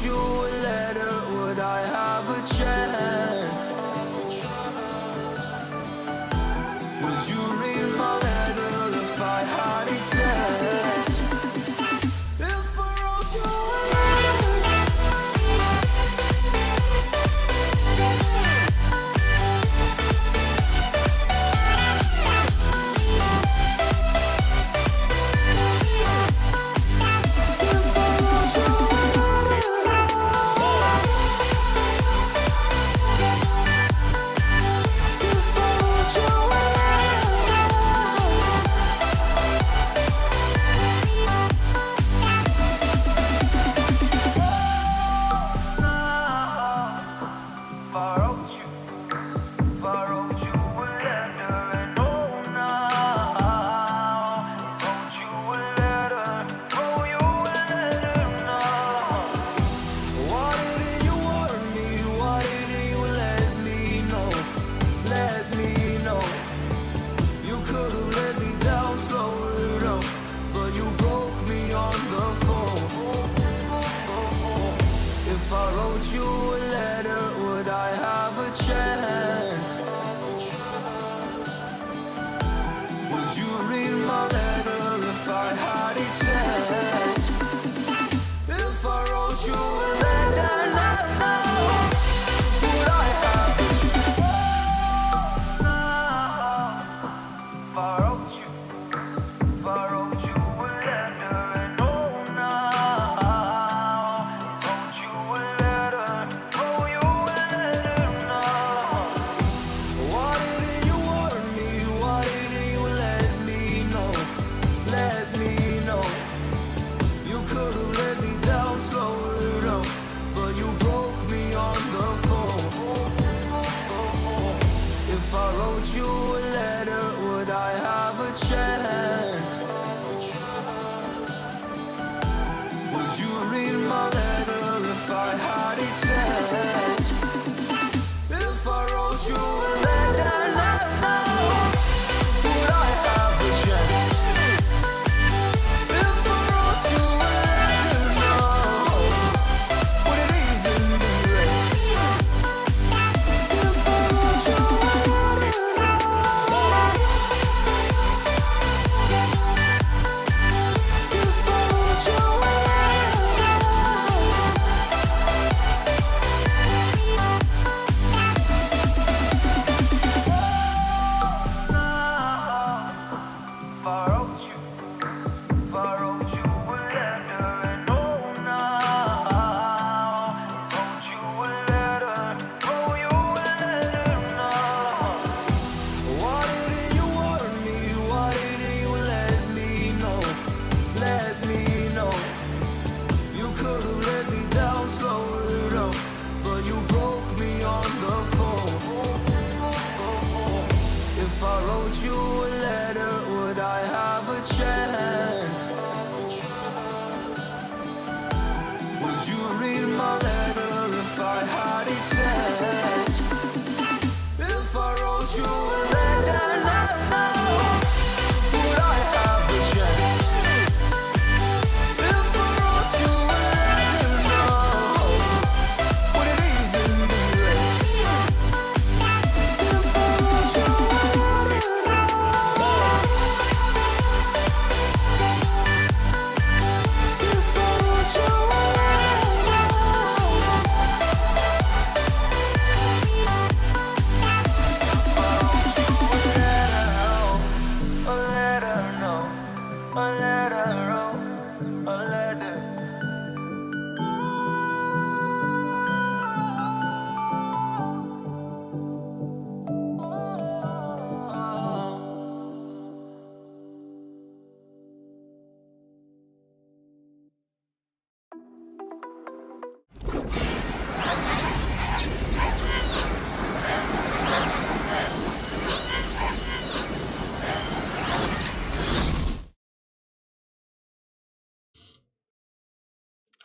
you a letter, would I have a chance? Would you read my letter if I had it sent? If I wrote you a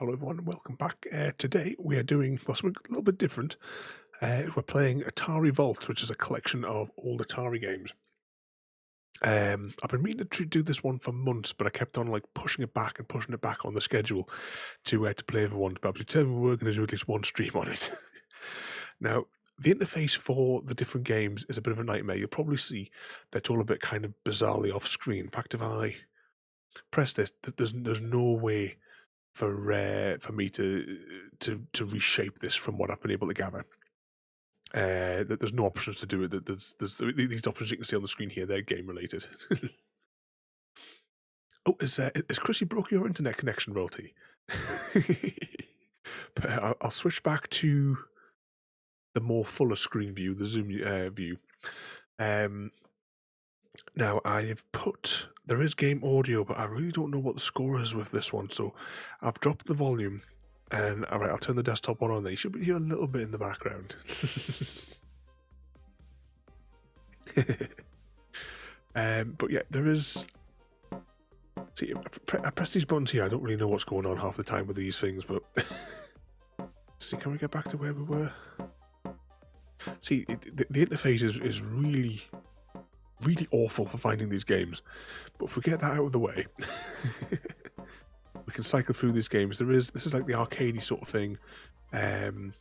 Hello everyone and welcome back. Today we are doing something a little bit different. We're playing Atari Vault, which is a collection of old Atari games. I've been meaning to do this one for months, but I kept on like pushing it back and pushing it back on the schedule to play for one. But I've determined we're going to do at least one stream on it. Now, the interface for the different games is a bit of a nightmare. You'll probably see that it's all a bit kind of bizarrely off screen. In fact, if I press this, there's no way for me to reshape this from what I've been able to gather. There's no options to do it. There's these options you can see on the screen here. They're game related. Oh, is Chrissy broke your internet connection, Royalty? But I'll switch back to the more fuller screen view, the zoom view. Now I've put, there is game audio, but I really don't know what the score is with this one, so I've dropped the volume. And alright, I'll turn the desktop one on there. You should be hearing a little bit in the background. But yeah, there is. See, I press these buttons here. I don't really know what's going on half the time with these things, but see, can we get back to where we were? See, the interface is really, really awful for finding these games. But if we get that out of the way, we can cycle through these games. This is like the arcadey sort of thing. There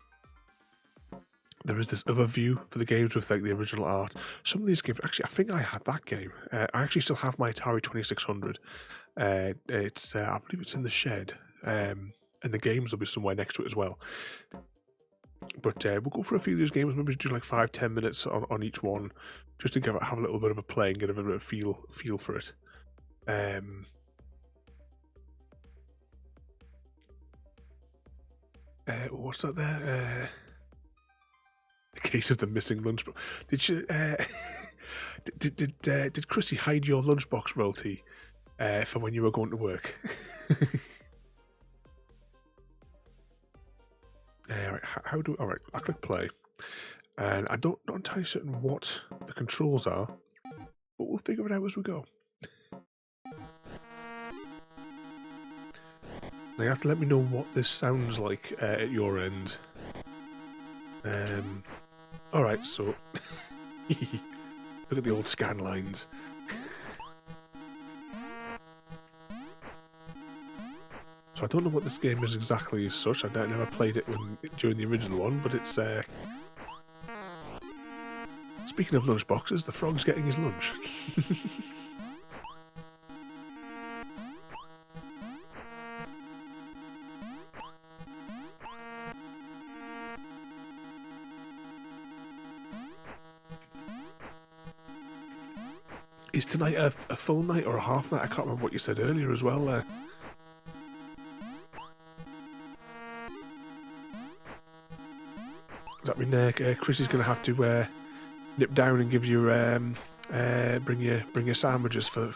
is this other view for the games with like the original art. Some of these games, actually, I think I had that game. I actually still have my Atari 2600. I believe it's in the shed, and the games will be somewhere next to it as well. But we'll go for a few of these games. Maybe do like 5-10 minutes on each one, just to have a little bit of a play and get a bit of a feel for it. What's that there? The case of the missing lunchbox. Did you? Did Chrissy hide your lunchbox, Royalty, for when you were going to work? Right, how do? All right, I click play, and I'm not entirely certain what the controls are, but we'll figure it out as we go. Now you have to let me know what this sounds like at your end. Alright, so look at the old scan lines. So I don't know what this game is exactly as such. I never played it during the original one, but it's speaking of lunchboxes, the frog's getting his lunch. Is tonight a full night or a half night? I can't remember what you said earlier as well. Does that mean Chris is going to have to nip down and give you bring your sandwiches for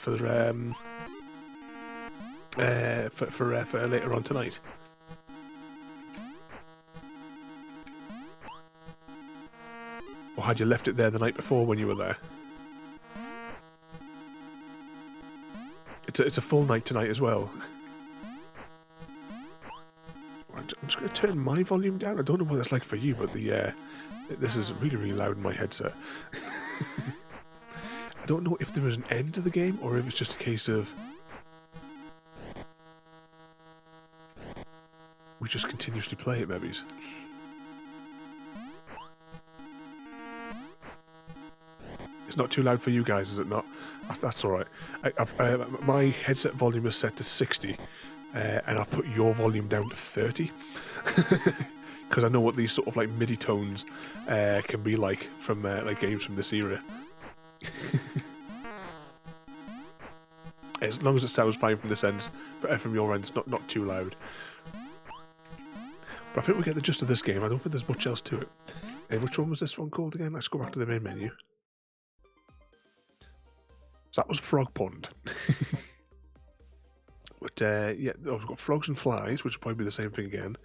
later on tonight? Or had you left it there the night before when you were there? It's a full night tonight as well. I'm just going to turn my volume down. I don't know what it's like for you, but this is really, really loud in my headset. I don't know if there is an end to the game or if it's just a case of we just continuously play it, maybe. It's not too loud for you guys, is it not? That's all right. My headset volume is set to 60, and I've put your volume down to 30, because I know what these sort of like MIDI tones can be like from like games from this era. As long as it sounds fine from this end, from your end, it's not too loud. But I think we get the gist of this game. I don't think there's much else to it. Which one was this one called again? Let's go back to the main menu. So that was Frog Pond. But yeah, we've got Frogs and Flies, which will probably be the same thing again.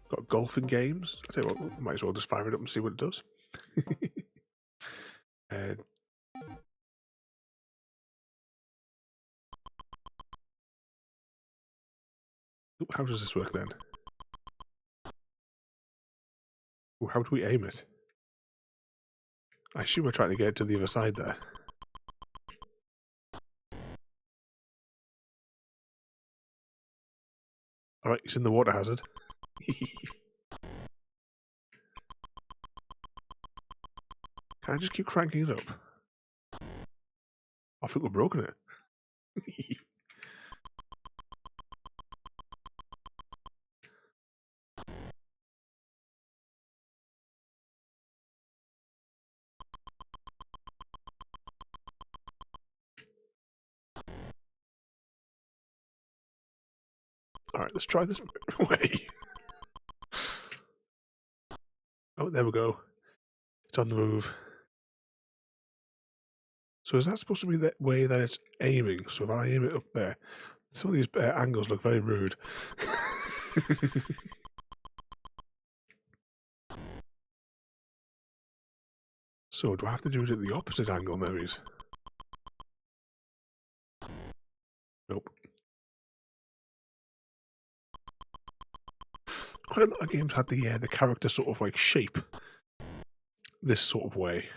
Got golfing games. I tell you what, we might as well just fire it up and see what it does. How does this work then? How do we aim it? I assume we're trying to get it to the other side there. Alright, he's in the water hazard. Can I just keep cranking it up? I think we've broken it. Alright, let's try this way. Oh, there we go. It's on the move. So is that supposed to be the way that it's aiming? So if I aim it up there, some of these angles look very rude. So do I have to do it at the opposite angle, maybe? Nope. Quite a lot of games had the character sort of like shape this sort of way.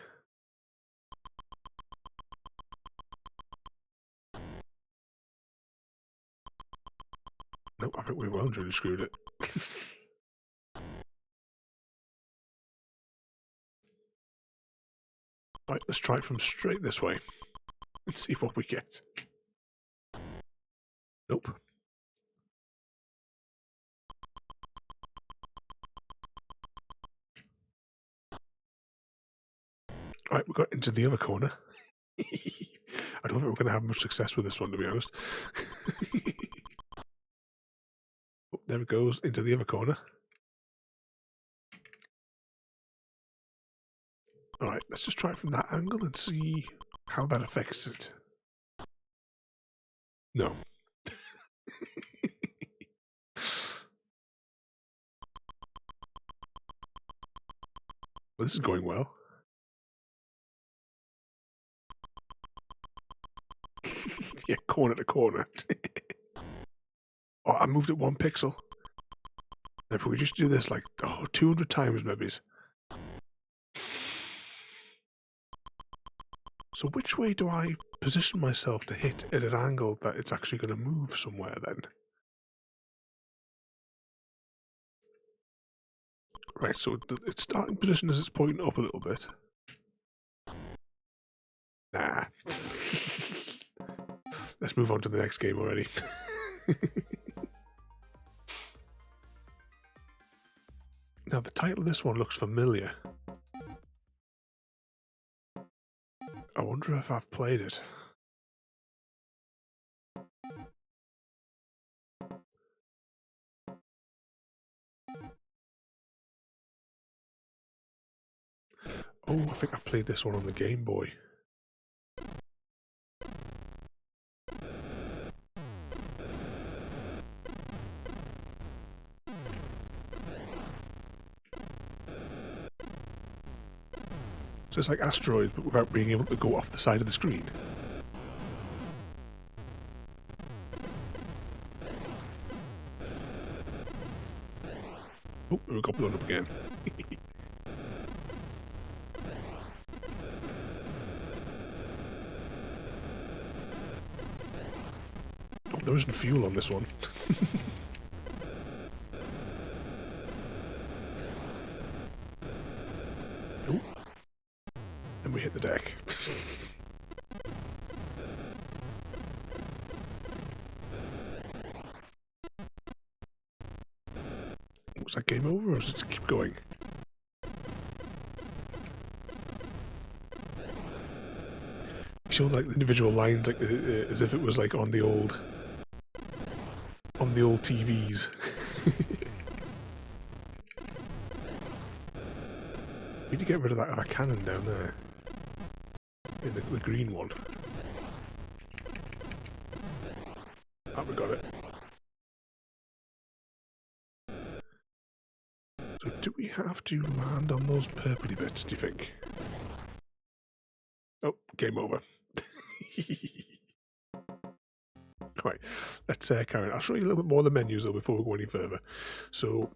Nope, I think we well and truly screwed it. Right, let's try it from straight this way and see what we get. Nope. Right, we got into the other corner. I don't think we're going to have much success with this one, to be honest. Oh, there it goes, into the other corner. Alright, let's just try it from that angle and see how that affects it. No. Well, this is going well. Yeah, corner to corner. Oh, I moved it 1 pixel. If we just do this like 200 times, maybe. So which way do I position myself to hit at an angle that it's actually going to move somewhere then? Right, so its starting position is it's pointing up a little bit. Nah. Let's move on to the next game already. Now, the title of this one looks familiar. I wonder if I've played it. Oh, I think I played this one on the Game Boy. So it's like Asteroids, but without being able to go off the side of the screen. Oh, we got blown up again. Oh, there isn't fuel on this one. Oh. And we hit the deck. Was that game over, or does it keep going? You show like the individual lines, like as if it was like on the old TVs. We need to get rid of that other cannon down there, in the green one. Ah, we got it. So do we have to land on those purpley bits, do you think? Oh, game over. Right, let's carry on. I'll show you a little bit more of the menus though before we go any further. So,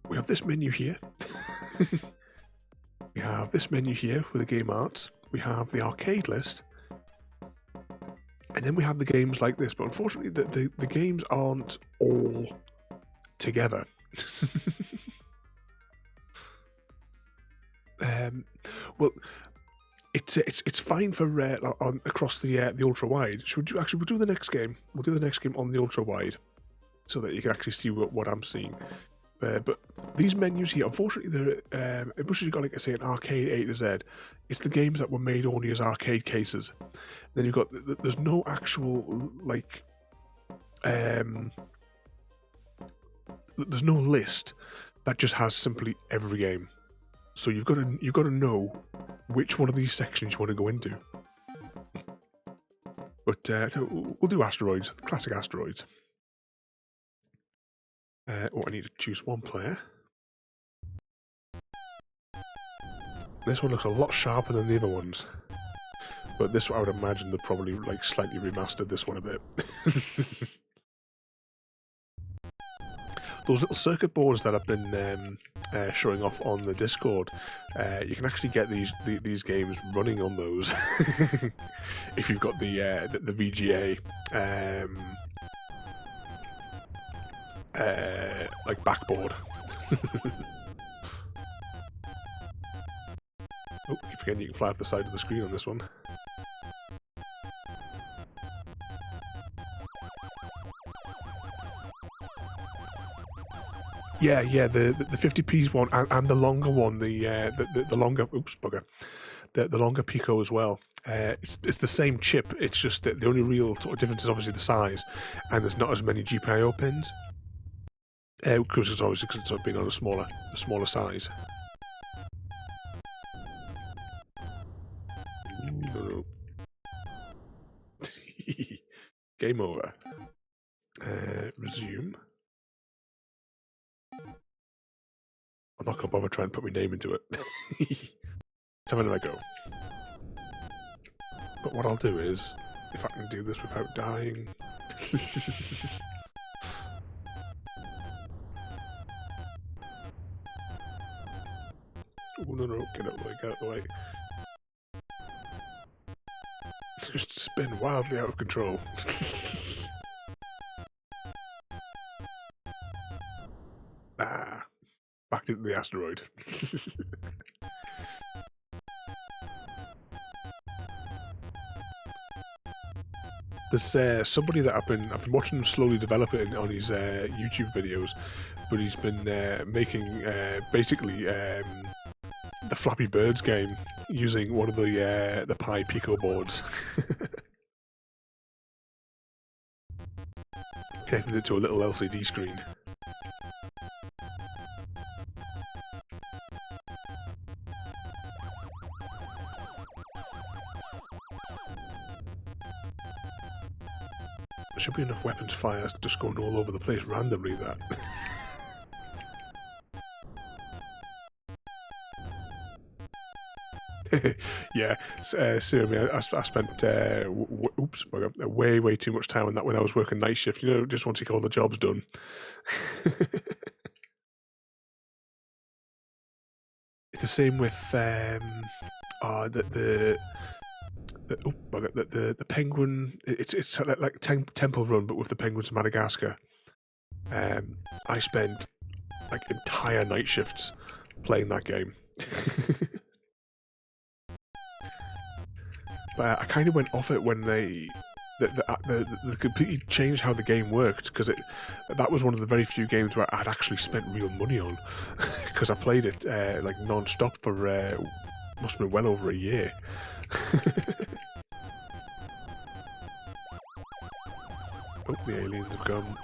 we have this menu here. We have this menu here with the game arts. We have the arcade list. And then we have the games like this, but unfortunately the games aren't all together. Well, it's fine for across the ultra wide. We'll do the next game. We'll do the next game on the ultra wide, so that you can actually see what I'm seeing. But these menus here, unfortunately, they're much as you've got, like I say, an arcade A to Z, it's the games that were made only as arcade cases. Then you've got there's no actual like there's no list that just has simply every game. So you've got to know which one of these sections you want to go into. But so we'll do Asteroids, classic Asteroids. I need to choose one player. This one looks a lot sharper than the other ones. But this, I would imagine, they've probably like slightly remastered this one a bit. Those little circuit boards that I've been showing off on the Discord, you can actually get these games running on those if you've got the VGA like backboard. Oh, keep forgetting you can fly off the side of the screen on this one. Yeah, the 50p one and the longer one, the longer the longer Pico as well. It's the same chip. It's just that the only real sort of difference is obviously the size, and there's not as many GPIO pins. Because it's obviously because it's been on a smaller size. No. Game over. Resume. I'm not gonna bother trying to put my name into it. Let's have another go. But what I'll do is, if I can do this without dying. Oh, no, get out of the way, get out of the way. Just spin wildly out of control. Back into the asteroid. There's somebody that I've been watching him slowly develop it on his YouTube videos, but he's been making basically the Flappy Birds game using one of the Pi Pico boards. Connected it to a little LCD screen. There should be enough weapons fire just going all over the place randomly, that. Yeah, seriously, I spent way too much time on that when I was working night shift. You know, just want to get all the jobs done. It's the same with the penguin. It's like Temple Run, but with the penguins of Madagascar. I spent like entire night shifts playing that game. But I kind of went off it when they completely changed how the game worked, because that was one of the very few games where I'd actually spent real money on, because I played it like non-stop for must have been well over a year. Oh, the aliens have gone.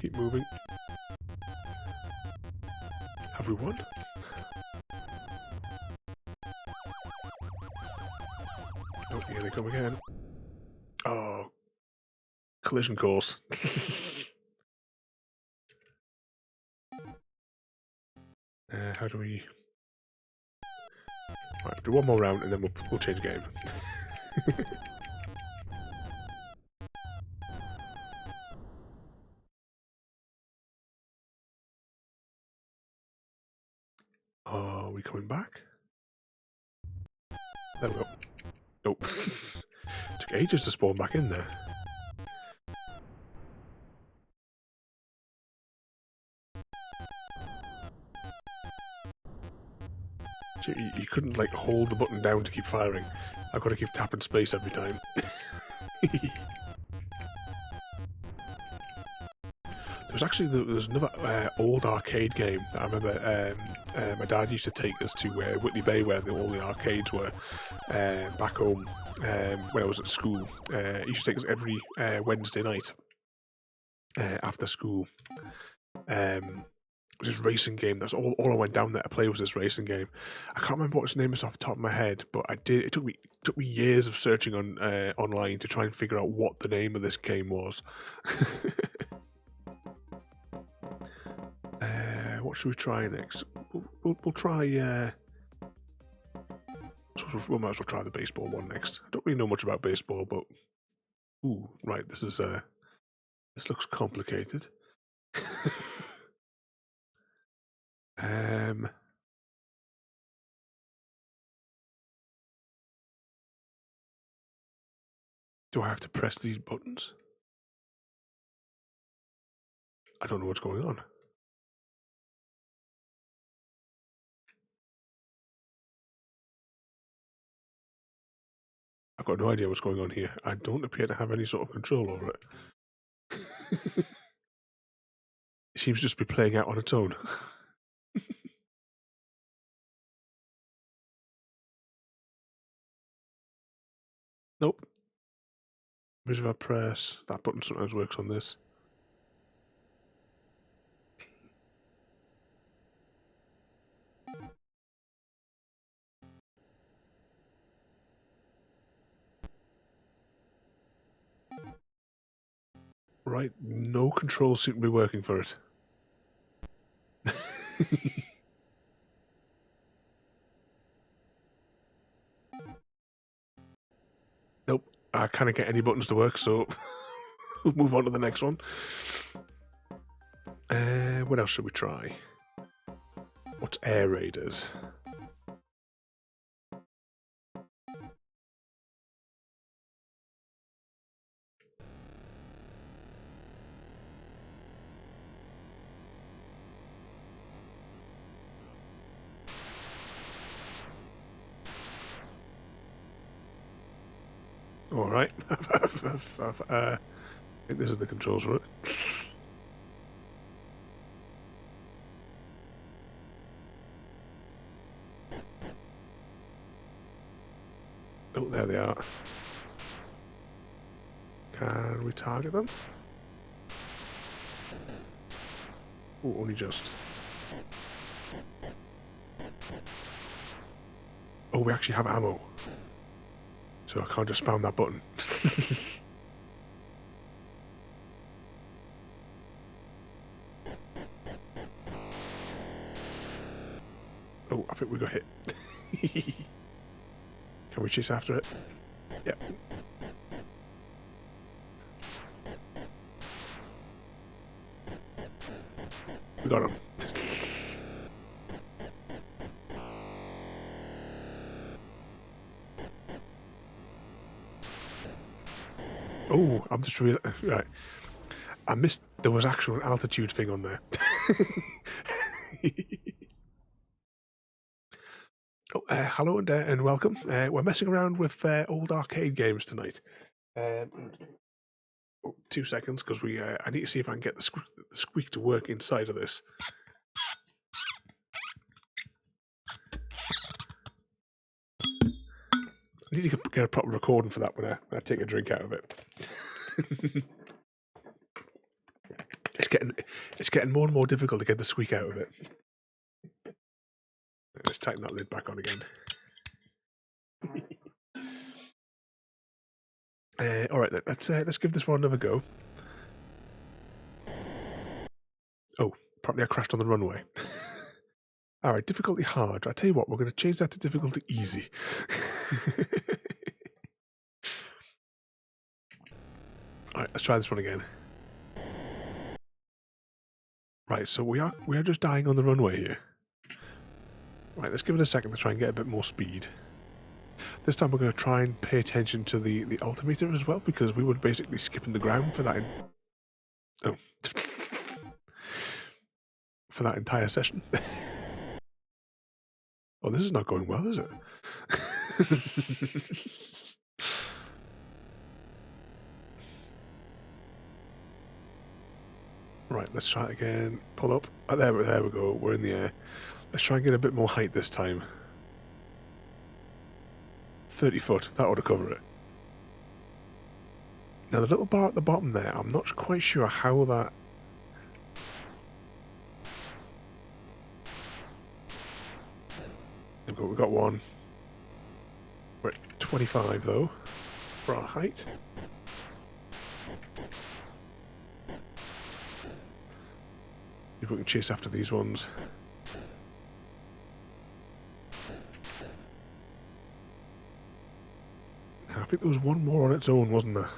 Keep moving. Have we won? Oh, here they come again. Oh, collision course. How do we? Right, do one more round and then we'll change game. Are we coming back? There we go. Nope. Took ages to spawn back in there. So you couldn't like hold the button down to keep firing. I've got to keep tapping space every time. There's another old arcade game that I remember my dad used to take us to Whitney Bay, where all the arcades were back home when I was at school. He used to take us every Wednesday night after school. This racing game. That's all I went down there to play was this racing game. I can't remember what its name is off the top of my head, but I did. It took me years of searching on online to try and figure out what the name of this game was. What should we try next? We'll try. We might as well try the baseball one next. I don't really know much about baseball, but ooh, right. This looks complicated. Do I have to press these buttons? I don't know what's going on. I've got no idea what's going on here. I don't appear to have any sort of control over it. It seems to just be playing out on its own. Nope. Maybe if I press that button, sometimes works on this. Right, no controls seem to be working for it. Nope, I can't get any buttons to work, so we'll move on to the next one. What else should we try? What's Air Raiders? Alright. I think this is the controls for it. Oh, there they are. Can we target them? Oh, only just. Oh, we actually have ammo. So I can't just spam that button. Oh, I think we got hit. Can we chase after it? Yep. We got him. Oh, I'm just right. I missed. There was actual an altitude thing on there. Oh, hello and welcome. We're messing around with old arcade games tonight. 2 seconds, because I need to see if I can get the squeak to work inside of this. I need to get a proper recording for that when I take a drink out of it. It's getting more and more difficult to get the squeak out of it. Let's tighten that lid back on again. All right, then. Let's give this one another go. Oh, probably I crashed on the runway. All right, difficulty hard. I tell you what, we're going to change that to difficulty easy. All right, let's try this one again. Right, so we are just dying on the runway here. Right, let's give it a second to try and get a bit more speed. This time we're going to try and pay attention to the altimeter as well, because we were basically skipping the ground for that. Oh. For that entire session. Oh, this is not going well, is it? Right, let's try it again. Pull up. Oh, there we go. We're in the air. Let's try and get a bit more height this time. 30 foot. That ought to cover it. Now, the little bar at the bottom there, I'm not quite sure how that... We've got one. We're at 25, though, for our height. If we can chase after these ones. Now, I think there was one more on its own, wasn't there?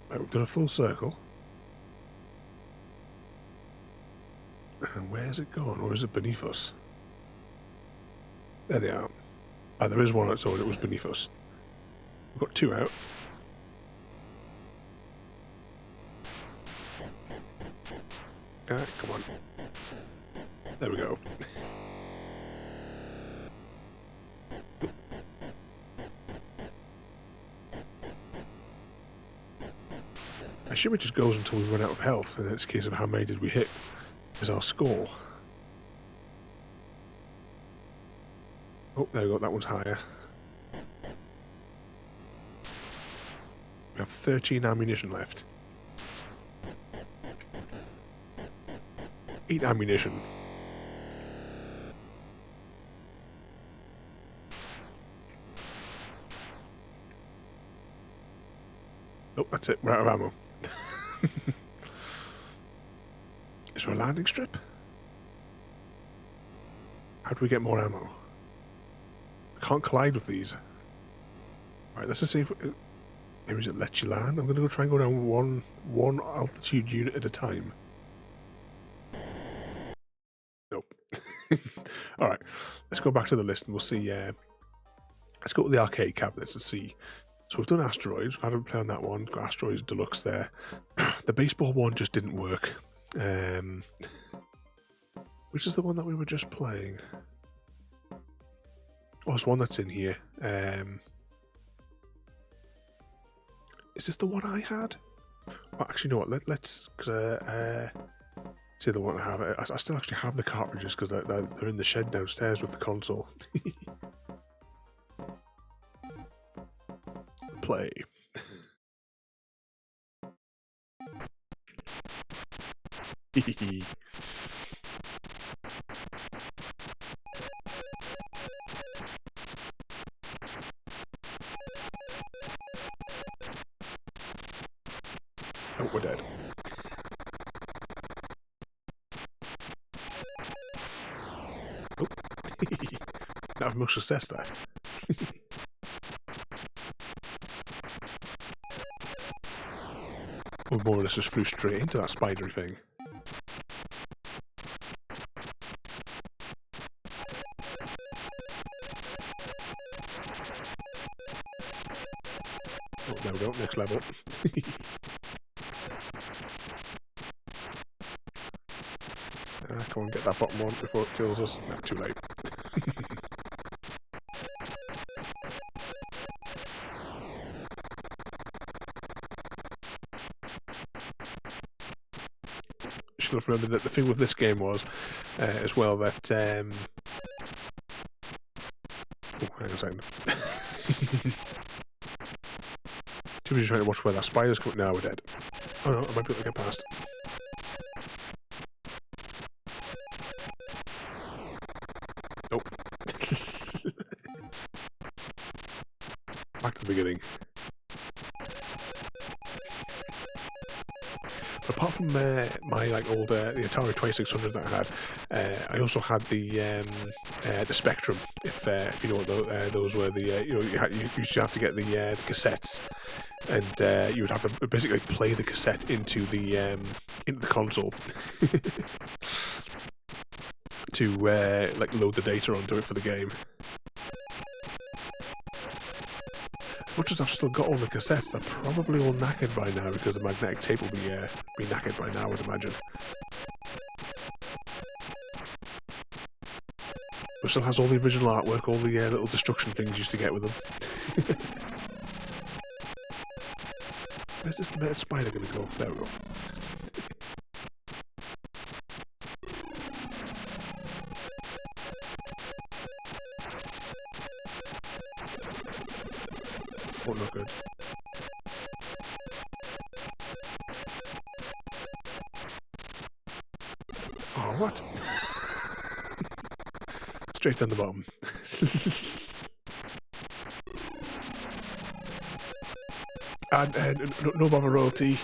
Right, we've done a full circle. And where's it gone? Or is it beneath us? There they are. Ah, there is one on its own. It was beneath us. We've got two out. Alright, come on. There we go. I assume it just goes until we run out of health, and in this case of how many did we hit is our score. Oh, there we go, that one's higher. We have 13 ammunition left. 8 ammunition. Oh, that's it, we're out of ammo. Is there a landing strip? How do we get more ammo? I can't collide with these. Alright, let's just see if... Maybe it lets you land? I'm going to go try and go down one altitude unit at a time. Nope. Alright, let's go back to the list and we'll see... let's go to the arcade cabinets and see. So we've done Asteroids, we've had a play on that one, got Asteroids Deluxe there. The baseball one just didn't work. Which is the one that we were just playing? Oh, it's one that's in here. Is this the one I had? Well, actually, you know what? Let's see the one I have. I still actually have the cartridges because they're in the shed downstairs with the console. Play. Oh, we're dead. Oh. Not have much success there. We more or less just flew straight into that spidery thing. Oh, there we go, next level. Come on, get that bottom one before it kills us. No, too late. Should have remembered that the thing with this game was, as well, that... Oh, hang on a second. Too busy trying to watch where that spider's coming. Now we're dead. Oh no, I might be able to get past. Nope. Back to the beginning. But apart from my like old the Atari 2600 that I had, I also had the Spectrum. If you know what those were, the you used to have to get the cassettes, and you would have to basically play the cassette into the console. to like load the data onto it for the game. Much as I've still got all the cassettes, they're probably all knackered by now because the magnetic tape will be knackered by now, I would imagine. But still has all the original artwork, all the little destruction things you used to get with them. Where's this demented spider going to go? There we go. Oh, not good. Oh, what? Straight down the bottom. And no bother royalty.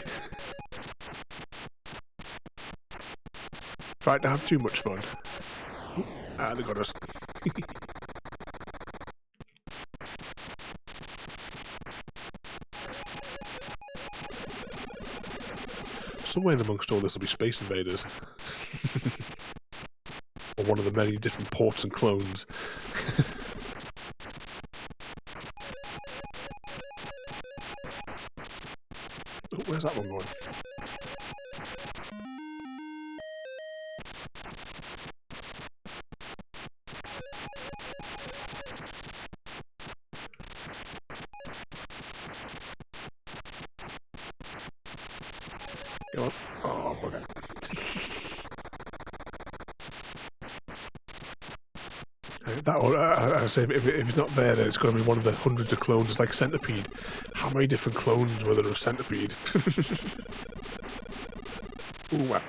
Tried to have too much fun. They got us. Somewhere in amongst all this will be Space Invaders. Or one of the many different ports and clones. Oh, where's that one going? Go on. Oh, bugger. That one, I say, if it's not there, then it's going to be one of the hundreds of clones. It's like Centipede. How many different clones were there of Centipede? Ooh, wow.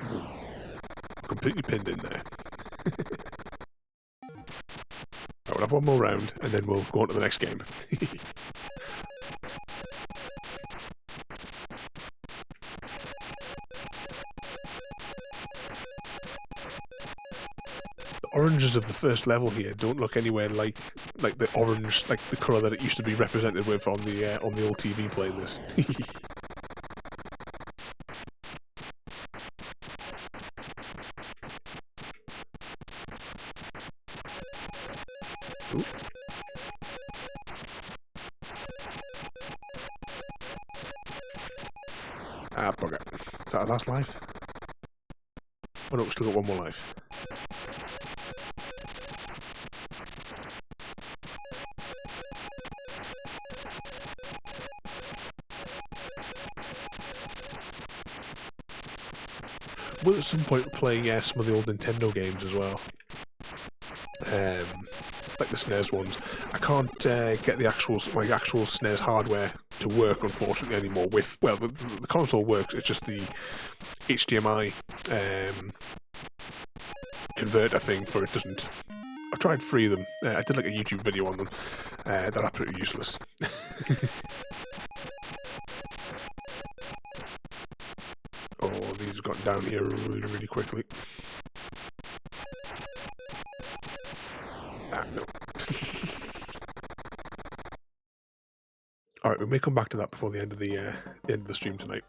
Completely pinned in there. Right, we'll have one more round, and then we'll go on to the next game. Oranges of the first level here don't look anywhere like the orange, like the colour that it used to be represented with on the old TV playing this. Ooh. Ah, bugger. Is that our last life? Oh no, we've still got one more life. Will at some point play some of the old Nintendo games as well, like the SNES ones. I can't get the actual SNES hardware to work, unfortunately, anymore. With the console works, it's just the HDMI converter thing for it doesn't. I've tried 3 of them. I did like a YouTube video on them. They're absolutely useless. Oh, these have gotten down here really, really quickly. No. Alright, we may come back to that before the end of the stream tonight.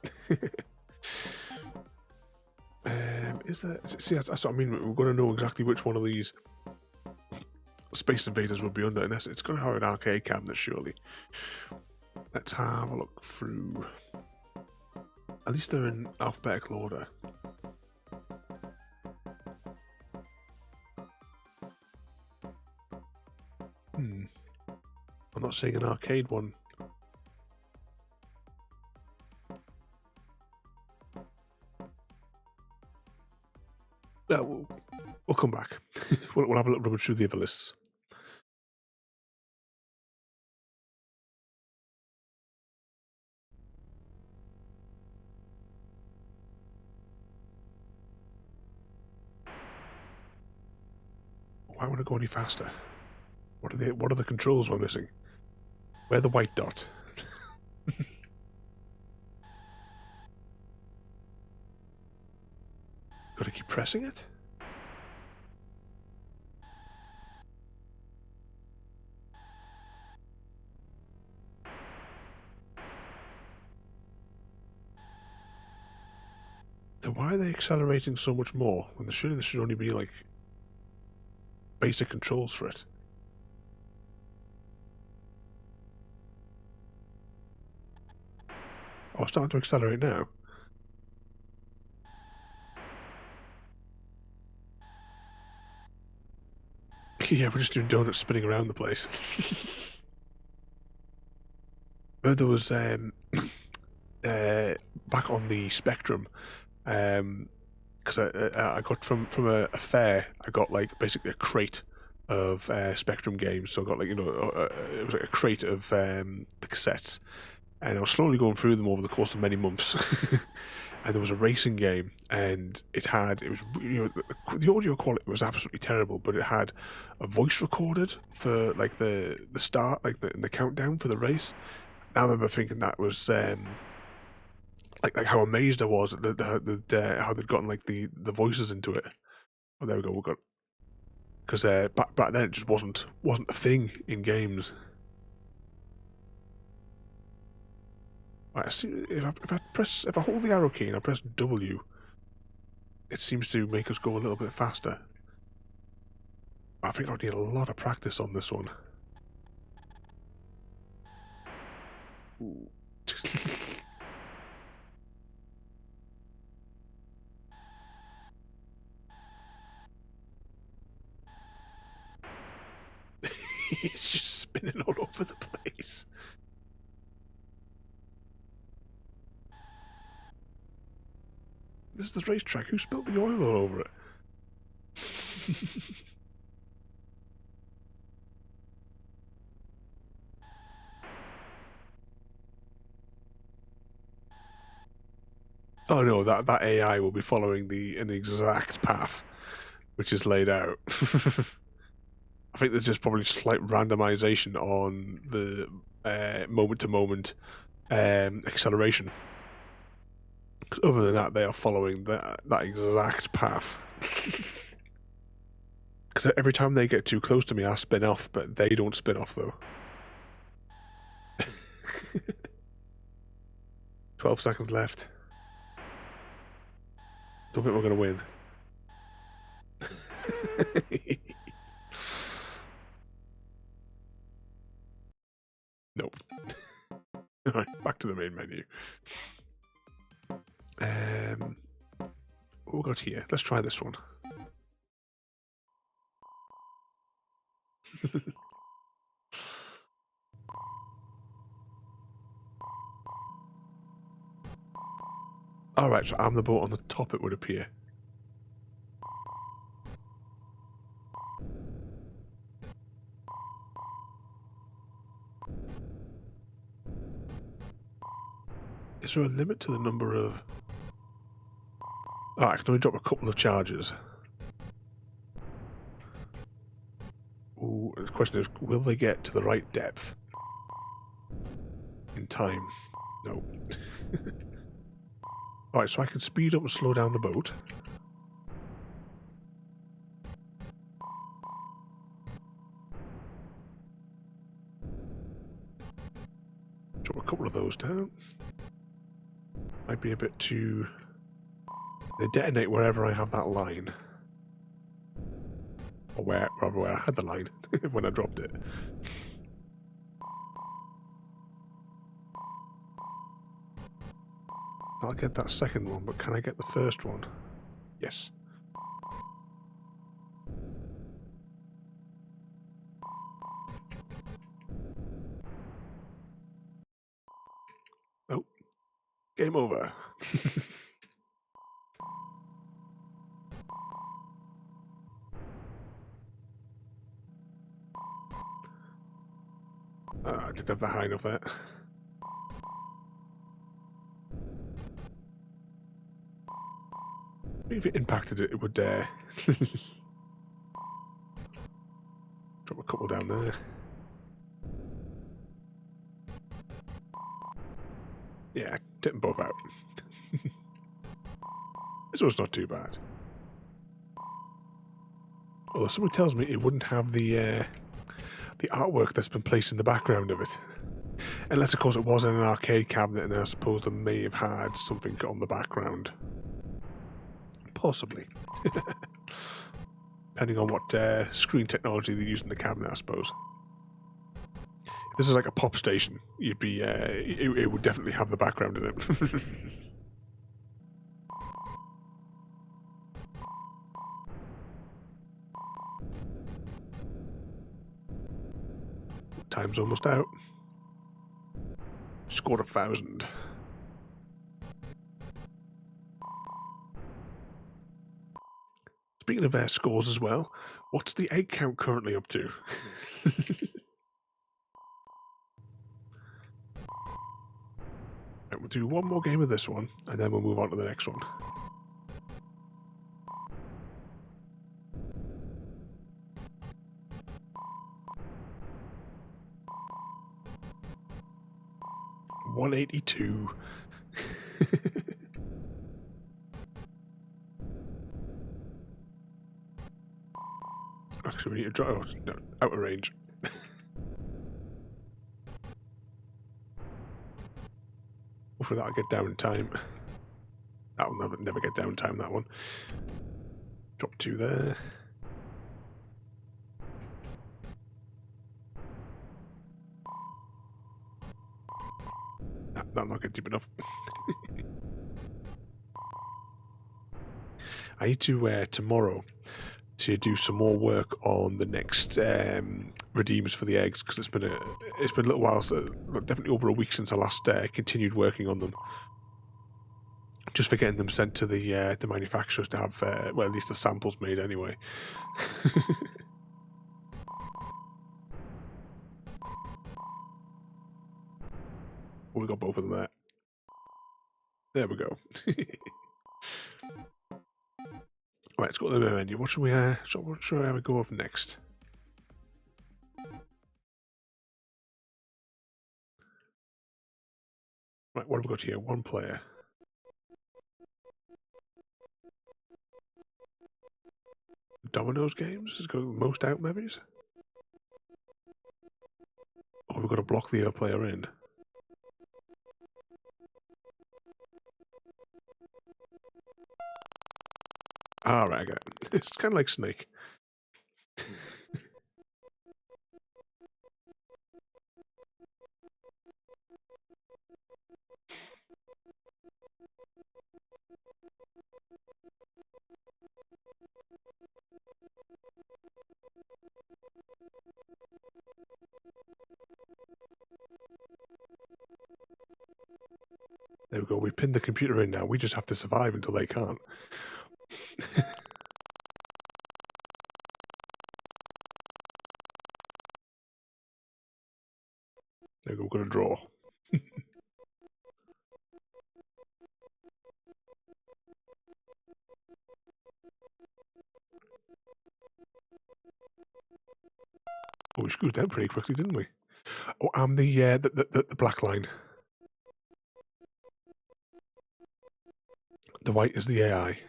Is there... See, that's what I mean. We're going to know exactly which one of these Space Invaders would be under, and it's going to have an arcade cabinet, surely. Let's have a look through... At least they're in alphabetical order. I'm not seeing an arcade one. Yeah, we'll come back. We'll have a little rummage through the other lists. Why won't it go any faster? What are the controls we're missing? Where's the white dot? Gotta keep pressing it? Then why are they accelerating so much more when surely there should only be like basic controls for it. Oh, it's starting to accelerate now. Yeah, we're just doing donuts spinning around the place. There was back on the Spectrum, because I got from a fair, I got like basically a crate of Spectrum games. So I got like, it was like a crate of the cassettes, and I was slowly going through them over the course of many months. And there was a racing game, and it was, the audio quality was absolutely terrible, but it had a voice recorded for like the start, like the countdown for the race. And I remember thinking that was like how amazed I was at how they'd gotten like the voices into it. Oh, there we go. We got, because back then it just wasn't a thing in games. Right, if I hold the arrow key and I press W, it seems to make us go a little bit faster. I think I need a lot of practice on this one. Ooh. It's just spinning all over the place. This is the racetrack. Who spilled the oil all over it? Oh no, that AI will be following an exact path which is laid out. I think there's just probably slight randomization on the moment-to-moment acceleration. Other than that, they are following that exact path. Because every time they get too close to me, I spin off, but they don't spin off, though. 12 seconds left. Don't think we're going to win. Nope. Alright, back to the main menu. What we got here? Let's try this one. Alright, so I'm the boat on the top, it would appear. Is there a limit to the number of... I can only drop a couple of charges. Ooh, the question is, will they get to the right depth? In time? No. Alright, so I can speed up and slow down the boat. Drop a couple of those down. Might be a bit too... They detonate wherever I have that line. Or where I had the line when I dropped it. I'll get that second one, but can I get the first one? Yes. Oh. Game over. I didn't have the high enough there. If it impacted it, it would drop a couple down there. Yeah, tip them both out. This one's not too bad. Although someone tells me it wouldn't have the artwork that's been placed in the background of it. Unless, of course, it was in an arcade cabinet, and I suppose they may have had something on the background. Possibly. depending on what screen technology they use in the cabinet, I suppose. If this is like a pop station, you'd be it would definitely have the background in it. Time's almost out. Scored 1,000. Speaking of scores as well, what's the egg count currently up to? Right, we'll do one more game of this one, and then we'll move on to the next one. $182. Actually, we need to draw. Oh, no, out of range. Hopefully that'll get down in time. That'll never get down in time, that one. Drop 2 there. That'll not get deep enough. I need to, tomorrow, to do some more work on the next redeems for the eggs, because it's been a little while, so definitely over a week since I last continued working on them. Just for getting them sent to the manufacturers to have, well, at least the samples made anyway. Oh, we got both of them there. There we go. Right, let's go to the menu. What should we have a go of next? Right, what have we got here? One player. Dominoes games? Let's go most out, maybe? Oh, we've got to block the other player in. Alright, I get it. It's kind of like Snake. There we go, we pinned the computer in now. We just have to survive until they can't. There we go, we're going to draw. Oh, we screwed them pretty quickly, didn't we? Oh, and the black line. The white is the AI.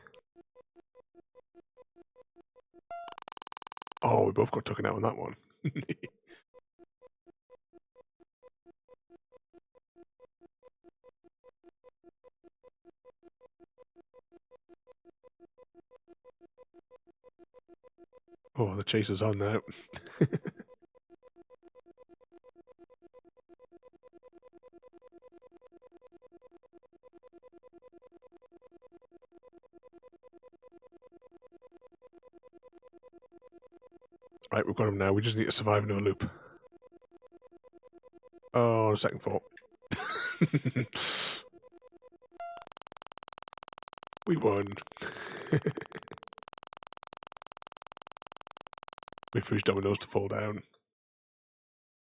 Oh, we both got taken out on that one. Oh, the chase is on now. Right, we've got him now. We just need to survive in a loop. Oh, second thought. We won. Wait for his dominoes to fall down.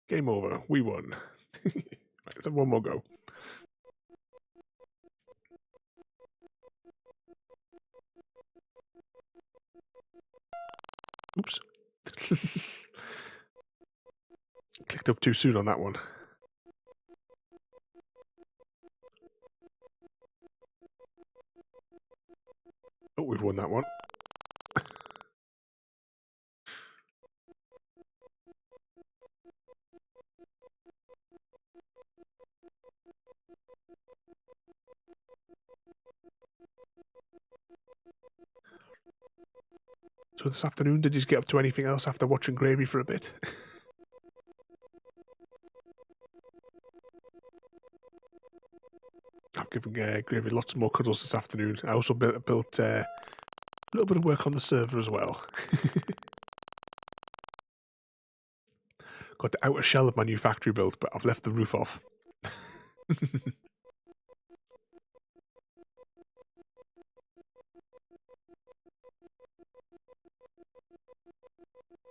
Game over. We won. Right, let's have one more go. Oops. Clicked up too soon on that one. Oh, we've won that one. So this afternoon, did you get up to anything else after watching Gravy for a bit? I've given Gravy lots more cuddles this afternoon. I also built a little bit of work on the server as well. Got the outer shell of my new factory built, but I've left the roof off.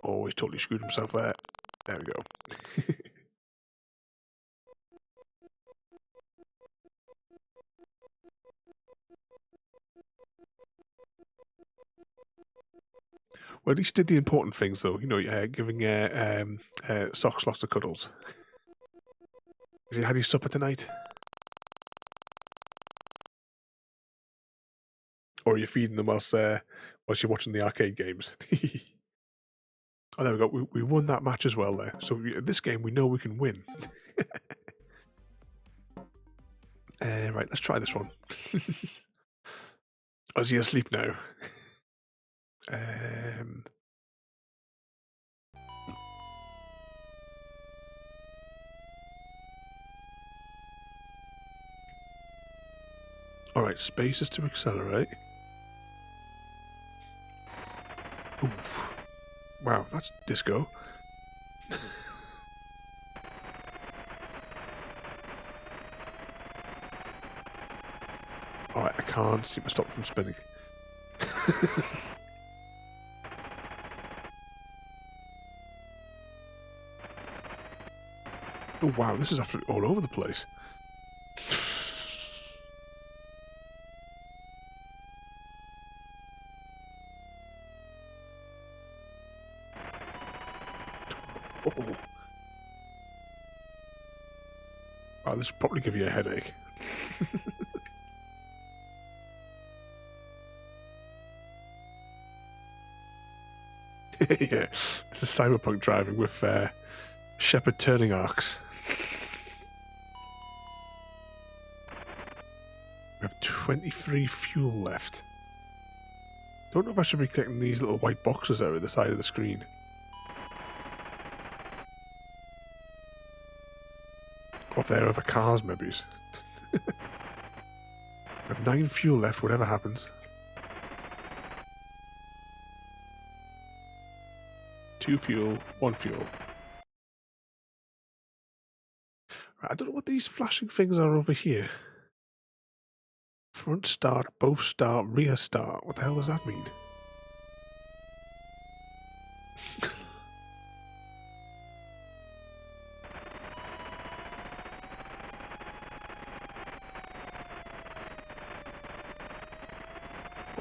Oh, he totally screwed himself there. There we go. Well, at least you did the important things, though. You know, giving Socks lots of cuddles. Has he had his supper tonight? Or are you feeding them whilst you're watching the arcade games? Oh, there we go. We won that match as well there. So this game, we know we can win. Right, let's try this one. Oh, is he asleep now? Alright, space is to accelerate. Oof. Wow, that's disco. Alright, I can't seem to stop from spinning. Oh wow, this is absolutely all over the place. Oh. Wow, this will probably give you a headache. Yeah, this is cyberpunk driving with Shepherd turning arcs. We have 23 fuel left. Don't know if I should be collecting these little white boxes out at the side of the screen. Or if they're other cars, maybe. We have 9 fuel left, whatever happens. 2 fuel, 1 fuel. Right, I don't know what these flashing things are over here. Front start, both start, rear start. What the hell does that mean?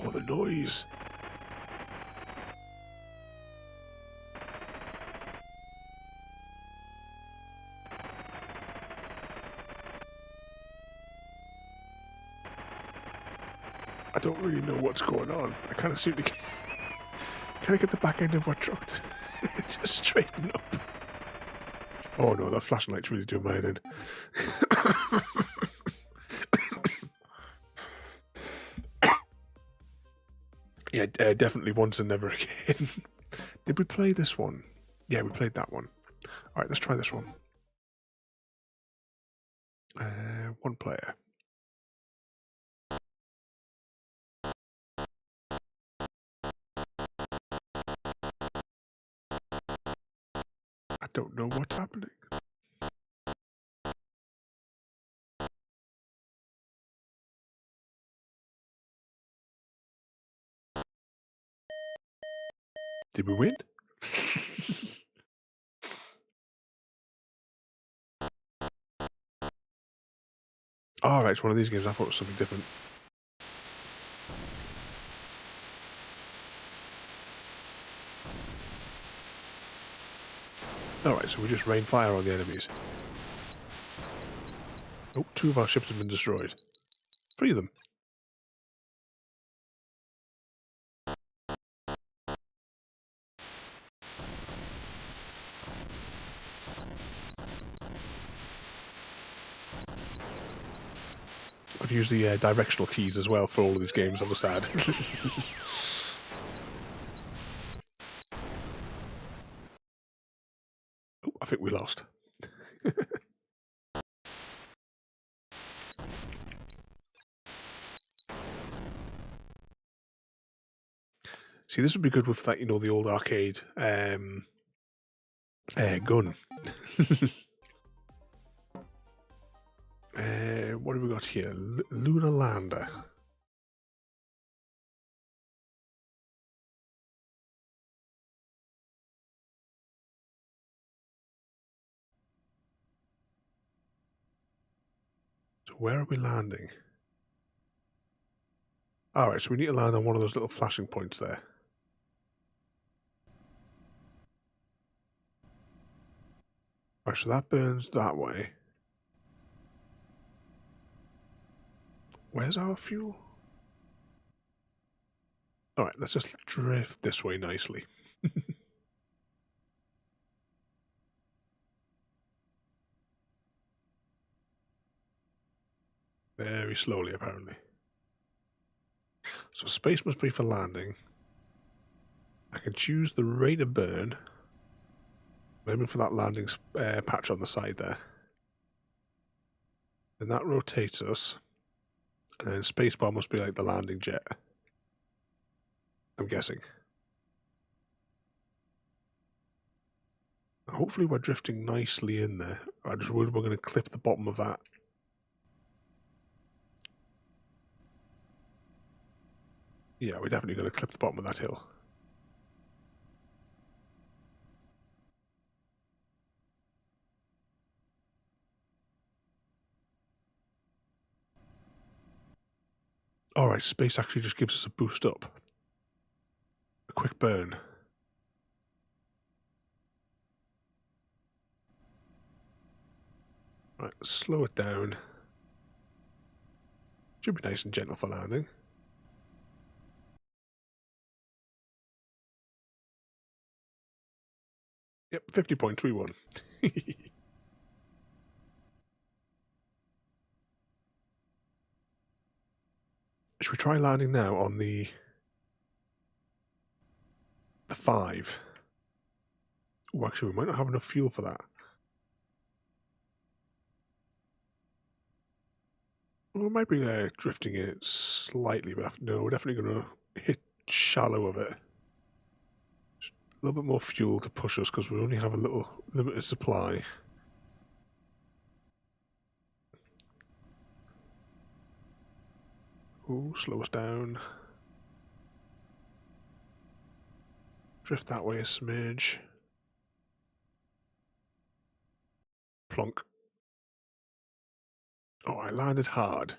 Oh, the noise. I don't really know what's going on. I kind of seem to get the back end of my truck to just straighten up. Oh no, that flashing light's really doing my head in. Yeah, definitely once and never again. Did we play this one? Yeah, we played that one. Alright, let's try this one. 1 player. I don't know what's happening. Did we win? Alright, it's one of these games. I thought it was something different. Alright, so we just rain fire on the enemies. Oh, 2 of our ships have been destroyed. 3 of them. I've used the directional keys as well for all of these games, I'll just add. I think we lost. See, this would be good with that, you know, the old arcade gun. What have we got here? Lunar Lander. So where are we landing? Alright, so we need to land on one of those little flashing points there. Alright, so that burns that way. Where's our fuel? Alright, let's just drift this way nicely. Very slowly, apparently. So space must be for landing. I can choose the rate of burn. Maybe for that landing patch on the side there. Then that rotates us. And then spacebar must be like the landing jet. I'm guessing. Hopefully we're drifting nicely in there. I just worried we're going to clip the bottom of that. Yeah, we're definitely going to clip the bottom of that hill. Alright, space actually just gives us a boost up. A quick burn. Right, slow it down. Should be nice and gentle for landing. Yep, 50 points, we won. Should we try landing now on the 5? Oh, actually, we might not have enough fuel for that. Well, we might be drifting it slightly, but no, we're definitely going to hit shallow of it. A little bit more fuel to push us because we only have a little limited supply. Oh, slow us down. Drift that way a smidge. Plonk. Oh, I landed hard.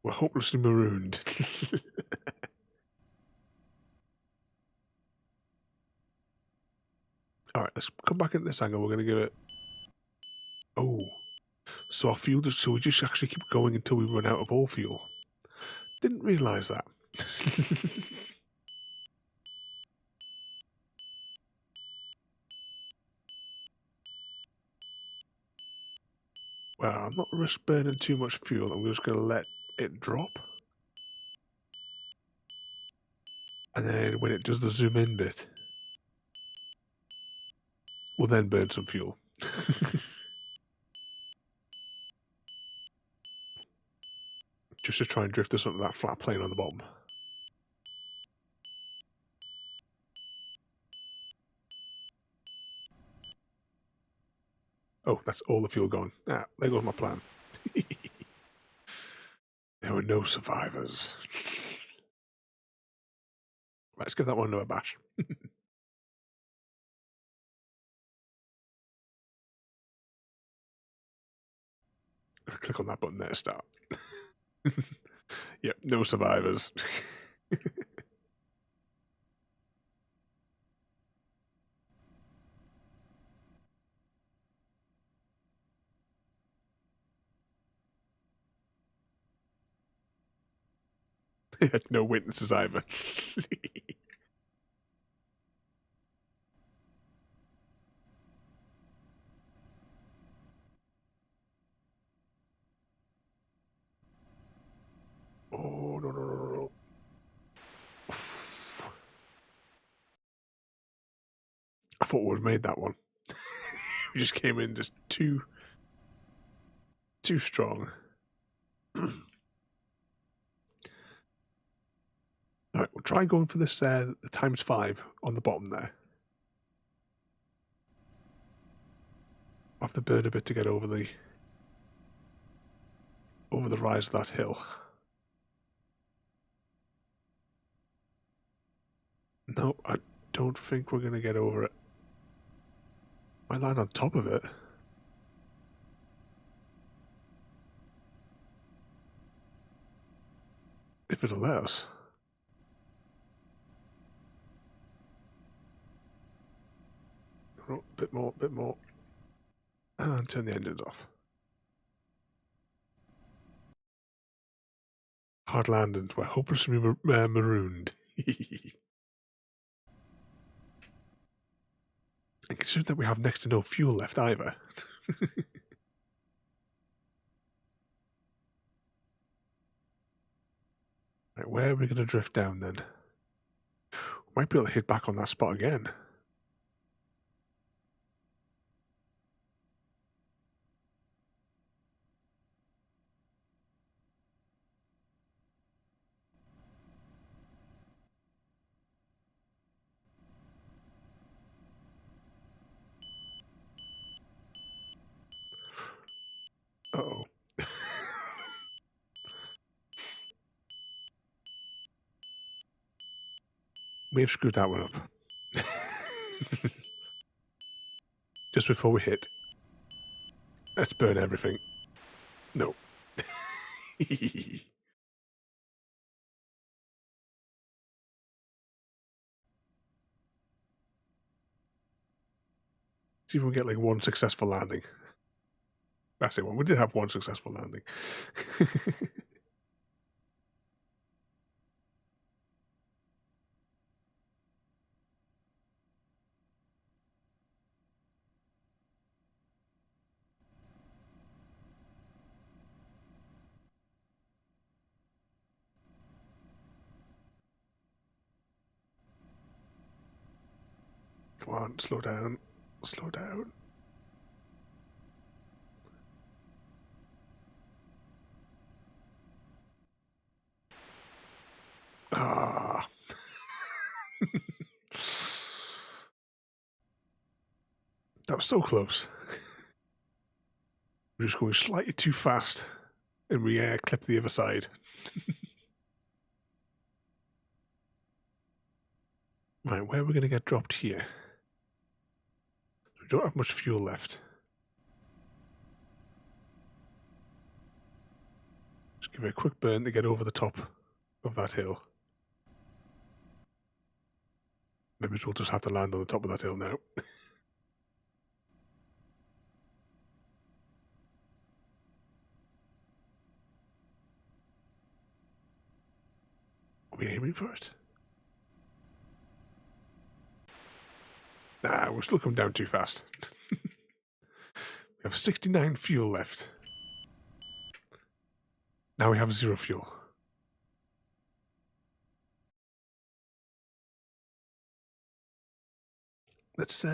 We're hopelessly marooned. Alright, let's come back at this angle. We're going to give it... Oh. So our fuel just... So we just actually keep going until we run out of all fuel. Didn't realise that. Well, I'm not risk burning too much fuel. I'm just going to let it drop. And then when it does the zoom in bit, we'll then burn some fuel. Just to try and drift us onto that flat plane on the bottom. Oh, that's all the fuel gone. Ah, there goes my plan. There were no survivors. Right, let's give that one another bash. Click on that button there to start. Yep, no survivors. No witnesses either. Oh, no, no, no, no, no. I thought we would have made that one. We just came in just too strong. Alright, we'll try going for this the ×5 on the bottom there. I'll have to burn a bit to get over the rise of that hill. No, I don't think we're going to get over it. I land on top of it. If it'll let us. Oh, a bit more, bit more. And turn the engines off. Hard landing. We're hopelessly marooned. And considering that we have next to no fuel left either. Right, where are we going to drift down then? Might be able to hit back on that spot again. Uh-oh. We have screwed that one up. Just before we hit. Let's burn everything. No. See if we can get like one successful landing. That's it. Well, we did have one successful landing. Come on, slow down. Slow down. Ah. That was so close. We're just going slightly too fast. And we clipped the other side. Right, where are we going to get dropped here? We don't have much fuel left. Just give it a quick burn to get over the top of that hill. Maybe we'll just have to land on the top of that hill now. Are we aiming for it? Nah, we're still coming down too fast. We have 69 fuel left. Now we have 0 fuel. Let's,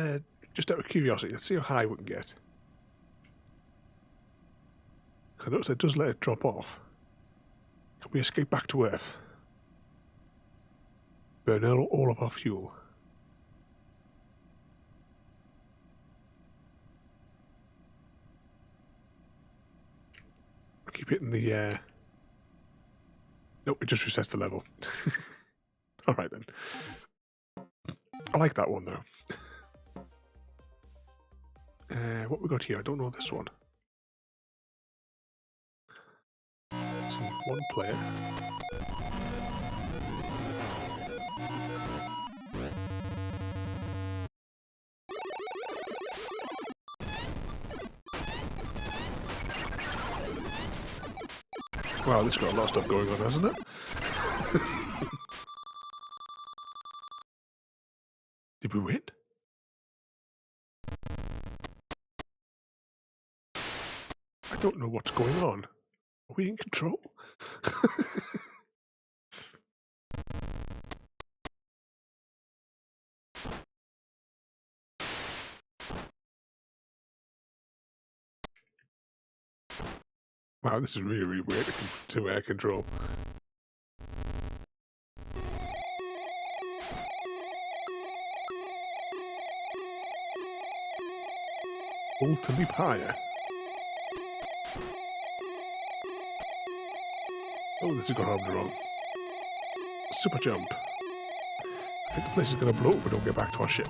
just out of curiosity, let's see how high we can get. I notice it does let it drop off. Can we escape back to Earth? Burn all of our fuel. Keep hitting the, nope, it just resets the level. Alright then. I like that one though. What we got here? I don't know this one. So one player. Wow, this has got a lot of stuff going on, hasn't it? Did we win? I don't know what's going on. Are we in control? Wow, this is really, really weird to control. Hold to leap higher. Oh, this has gone horribly wrong. Super jump. I think the place is going to blow if we don't get back to our ship.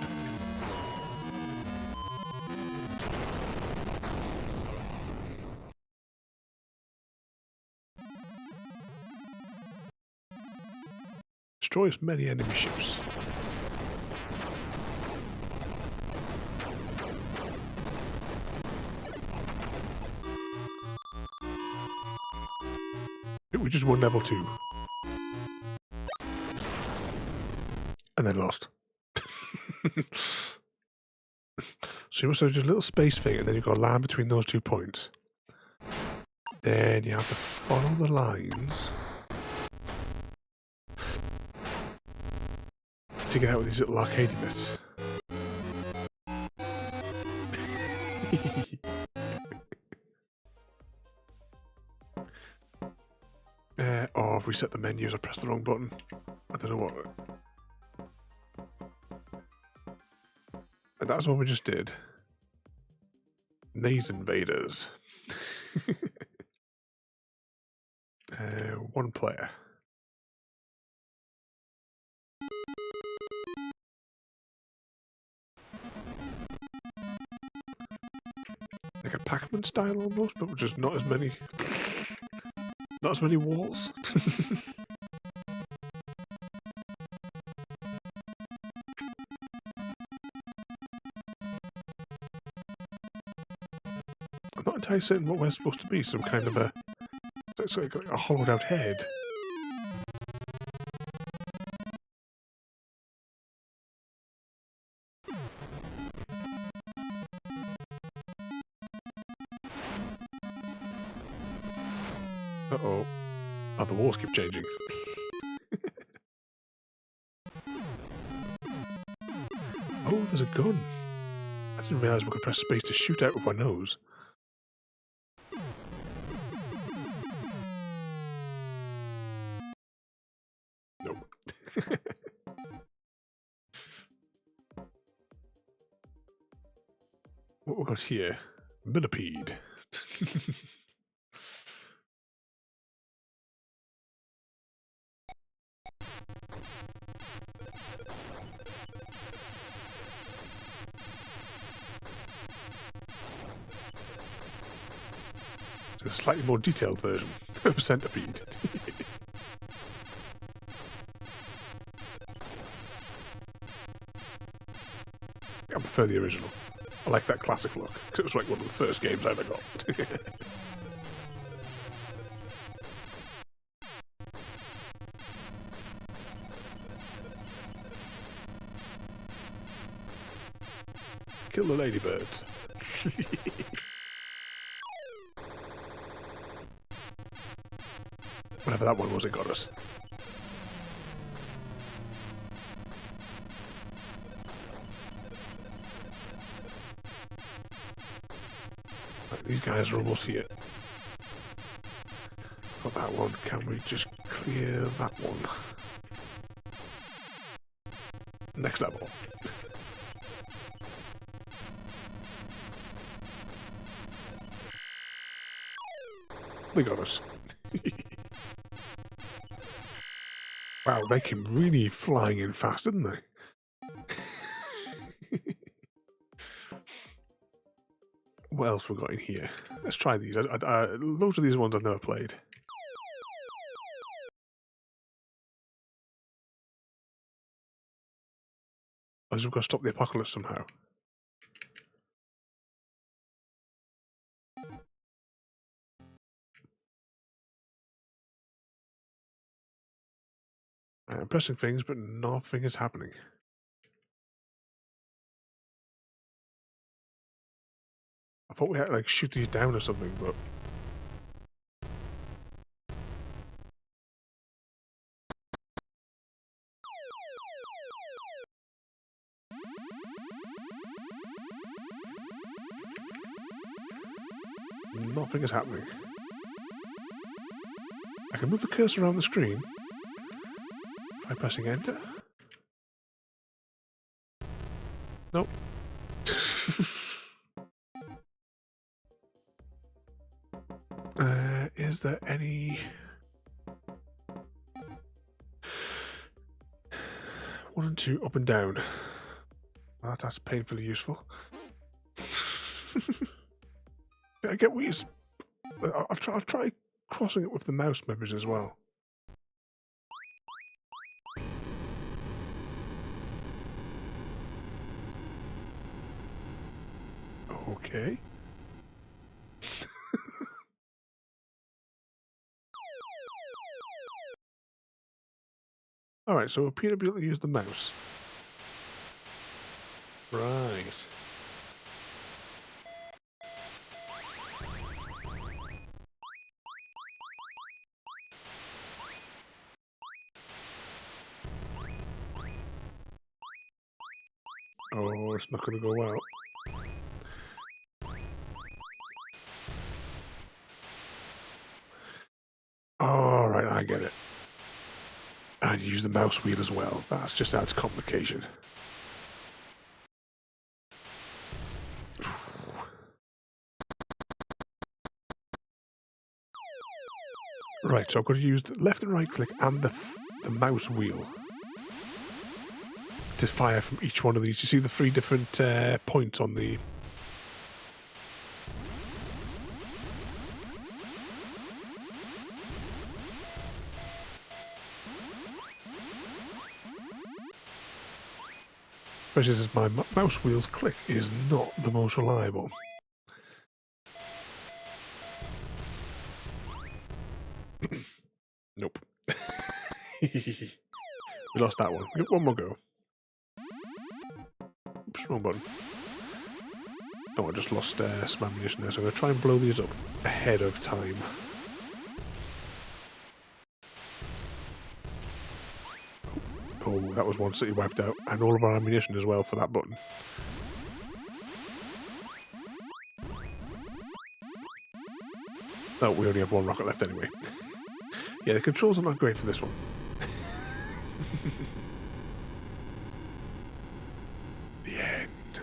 Destroys many enemy ships. We just won level 2. And then lost. So you must have just a little space thing, and then you've got to land between those 2 points. Then you have to follow the lines to get out of these little arcade bits. Oh, I've reset the menus. I pressed the wrong button. I don't know what. And that's what we just did. These invaders. 1 player. Like a Pac-Man style almost, but just not as many. Not as many walls. I'm not entirely certain what we're supposed to be. Some kind of a... It's like a hollowed out head. Uh-oh. Oh, the walls keep changing. Oh, there's a gun. I didn't realise we could press space to shoot out with my nose. Nope. What we got here? Millipede. It's a slightly more detailed version of Centipede. I prefer the original. I like that classic look, because it was like one of the first games I ever got. Kill the ladybirds. Whatever that one was, it got us. Right, these guys are almost here. Got that one. Can we just clear that one? Next level. They got us. Wow, they came really flying in fast, didn't they? What else we got in here? Let's try these. Loads of these ones I've never played. I just got to stop the apocalypse somehow. I'm pressing things, but nothing is happening. I thought we had to like shoot these down or something, but nothing is happening. can move the cursor around the screen by pressing enter. Nope. Is there any... 1 and 2, up and down. Well, that's painfully useful. I get what you're... I'll try crossing it with the mouse members as well. Okay. Alright, so we appear to be able to use the mouse. Right. Oh, it's not going to go well. Alright, I get it. And use the mouse wheel as well. That just adds complication. Right, so I've got to use the left and right click and the mouse wheel to fire from each one of these. You see the 3 different points on the... Especially since my mouse wheel's click is not the most reliable. Nope. We lost that one. Get one more go. Oops, wrong button. Oh, I just lost some ammunition there, so I'm going to try and blow these up ahead of time. Oh, that was one city wiped out, and all of our ammunition as well for that button. Oh, we only have 1 rocket left anyway. Yeah, the controls are not great for this one. The end.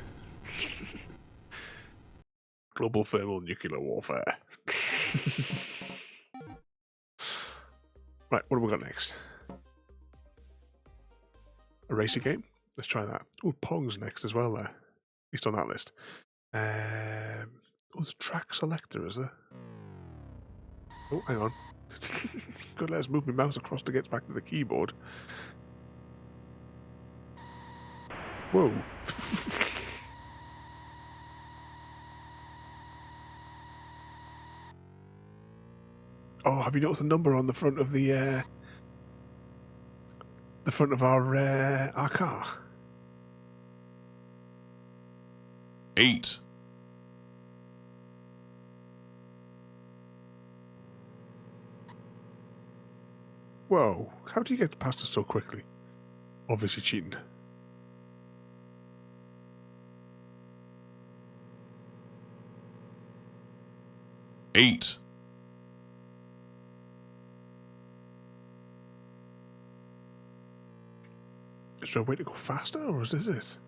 Global thermal nuclear warfare. Right, what have we got next? A racer game? Let's try that. Oh, Pong's next as well there. At least on that list. Oh, there's track selector, is there? Oh, hang on. Good, let's move my mouse across to get back to the keyboard. Whoa. Oh, have you noticed the number on the front of the front of our car? 8. Whoa, how do you get past us so quickly? Obviously cheating. Eight. Is there a way to go faster, or is this it?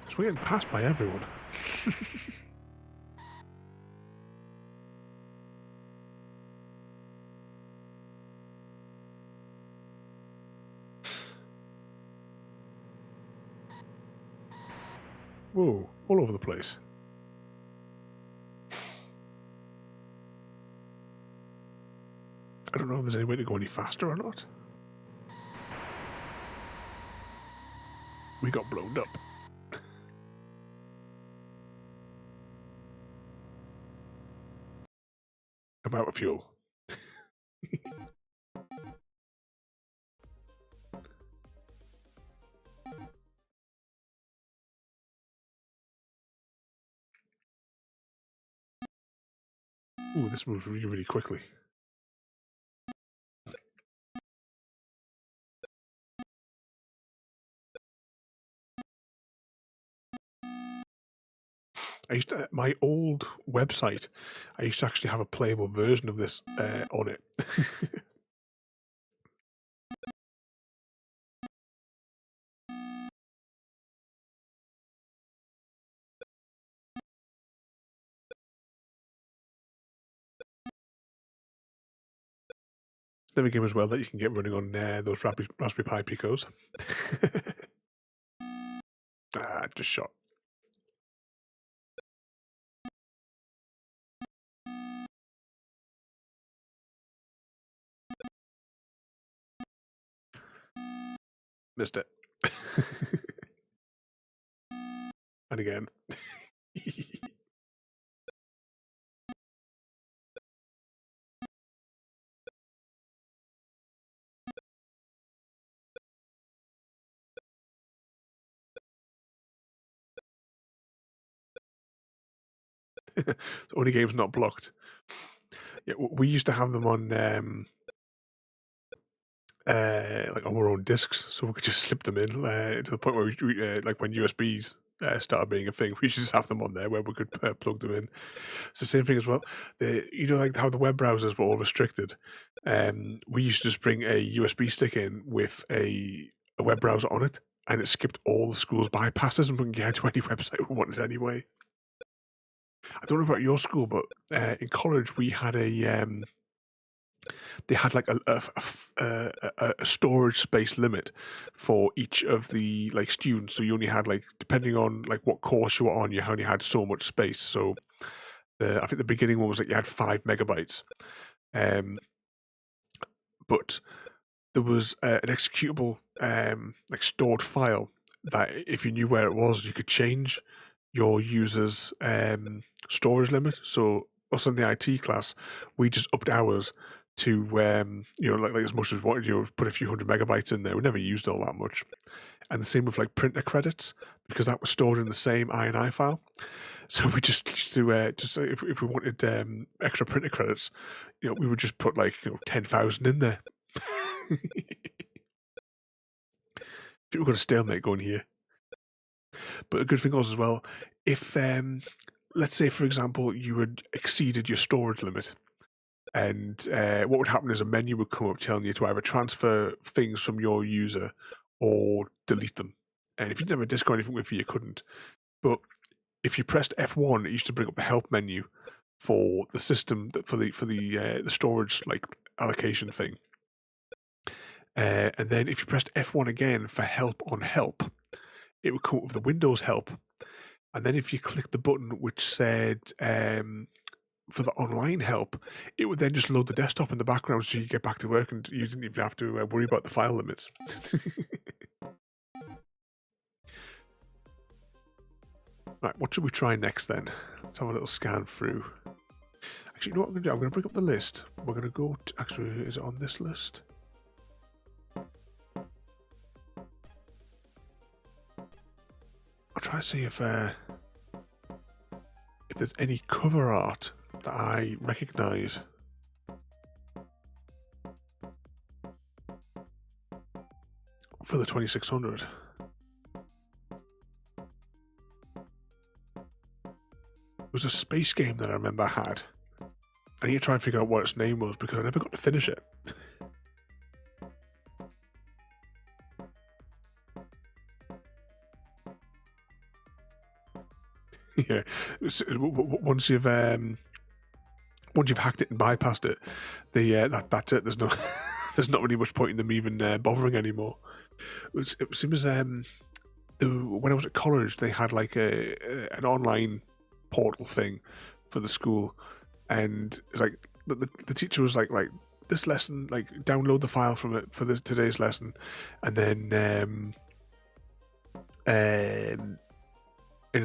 Because we're getting passed by everyone. Whoa, all over the place. I don't know if there's any way to go any faster or not. We got blown up. I'm out of fuel. Ooh, this moves really, really quickly. My old website, I used to actually have a playable version of this on it. Another game as well that you can get running on those Raspberry Pi Picos. Just shot. Missed it. And again. Only games not blocked. Yeah, we used to have them on like on our own discs, so we could just slip them in to the point where we like when USBs started being a thing, we should just have them on there where we could plug them in. It's the same thing as well. Like how the web browsers were all restricted. We used to just bring a USB stick in with a web browser on it, and it skipped all the school's bypasses, and we can get to any website we wanted anyway. I don't know about your school, but in college we had they had like a storage space limit for each of the like students. So you only had like, depending on like what course you were on, you only had so much space. So I think the beginning one was like you had 5 megabytes, but there was an executable like stored file that if you knew where it was, you could change your user's storage limit. So us in the IT class, we just upped ours to like as much as we wanted. Put a few hundred megabytes in there. We never used all that much. And the same with like printer credits, because that was stored in the same INI file. So we just if we wanted extra printer credits, we would just put like 10,000 in there. People got a stalemate going here. But a good thing was as well, if let's say for example you had exceeded your storage limit, and what would happen is a menu would come up telling you to either transfer things from your user or delete them. And if you didn't have a disk or anything with you, you couldn't. But if you pressed F1, it used to bring up the help menu for the system for the storage like allocation thing. And then if you pressed F1 again for help on help, it would come up with the Windows help. And then if you click the button which said for the online help, it would then just load the desktop in the background so you get back to work and you didn't even have to worry about the file limits. Right, what should we try next then? Let's have a little scan through. Actually, you know what I'm going to do? I'm going to bring up the list. We're going to go to, actually, is it on this list? I'll try to see if there's any cover art that I recognise. For the 2600. It was a space game that I remember I had. I need to try and figure out what its name was because I never got to finish it. Yeah, once you've hacked it and bypassed it, that's it. There's no there's not really much point in them even bothering anymore. It seems when I was at college, they had like an online portal thing for the school, and it's like the teacher was like, right, this lesson, like download the file from it for today's lesson, and then and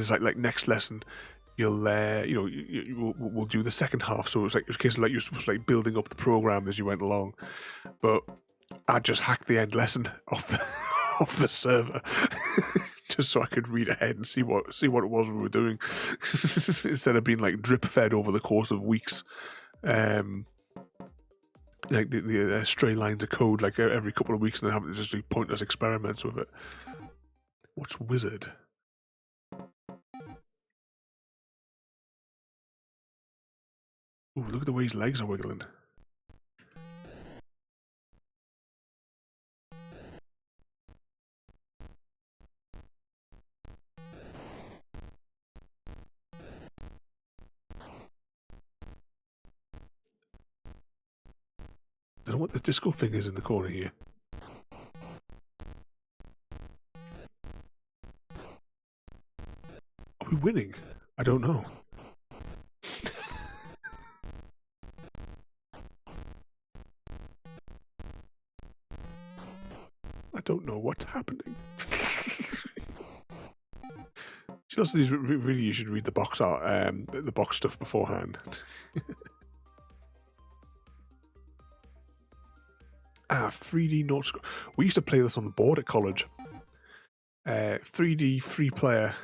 it's like next lesson you'll we'll do the second half. So it was a case of like you're supposed to like building up the program as you went along, but I just hacked the end lesson off the server just so I could read ahead and see what it was we were doing instead of being like drip fed over the course of weeks, like the stray lines of code like every couple of weeks, and then having to just do pointless experiments with it. What's wizard? Ooh, look at the way his legs are wiggling. I don't know what the disco figures in the corner here. Are we winning? I don't know. I don't know what's happening. Also, really, you should read the box art, the box stuff beforehand. 3D notes. We used to play this on the board at college. 3D 3-player.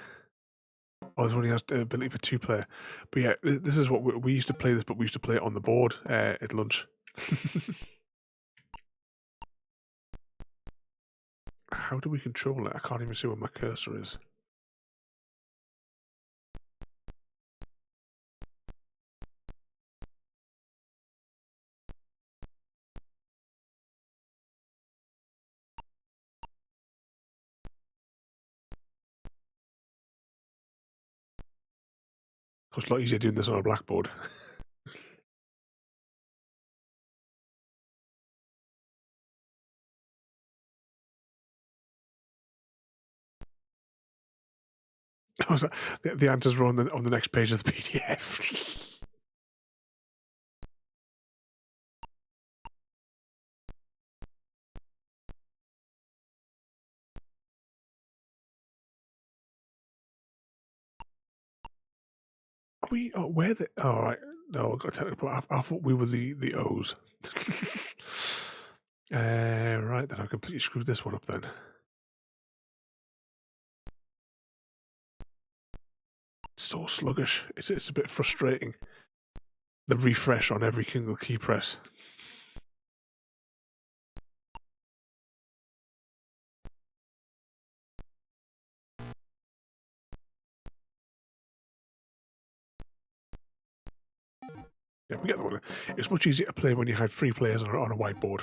Oh, this only has the ability for 2-player. But yeah, this is what we used to play this, but we used to play it on the board at lunch. How do we control it? I can't even see where my cursor is. It's a lot easier doing this on a blackboard. The answers were on the next page of the PDF. Are we? Oh, where the? Oh, right. No, I got technical. I thought we were the O's. Right then, I completely screwed this one up then. It's so sluggish. It's a bit frustrating. The refresh on every single key press. Yeah, we get the one. It's much easier to play when you had 3 players on a whiteboard.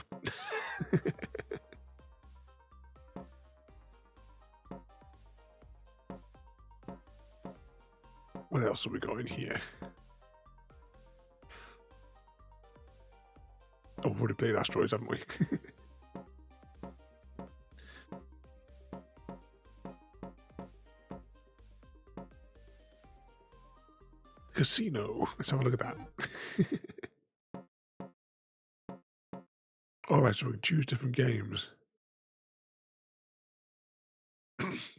What else have we got in here? Oh, we've already played Asteroids, haven't we? Casino. Let's have a look at that. Alright, so we can choose different games.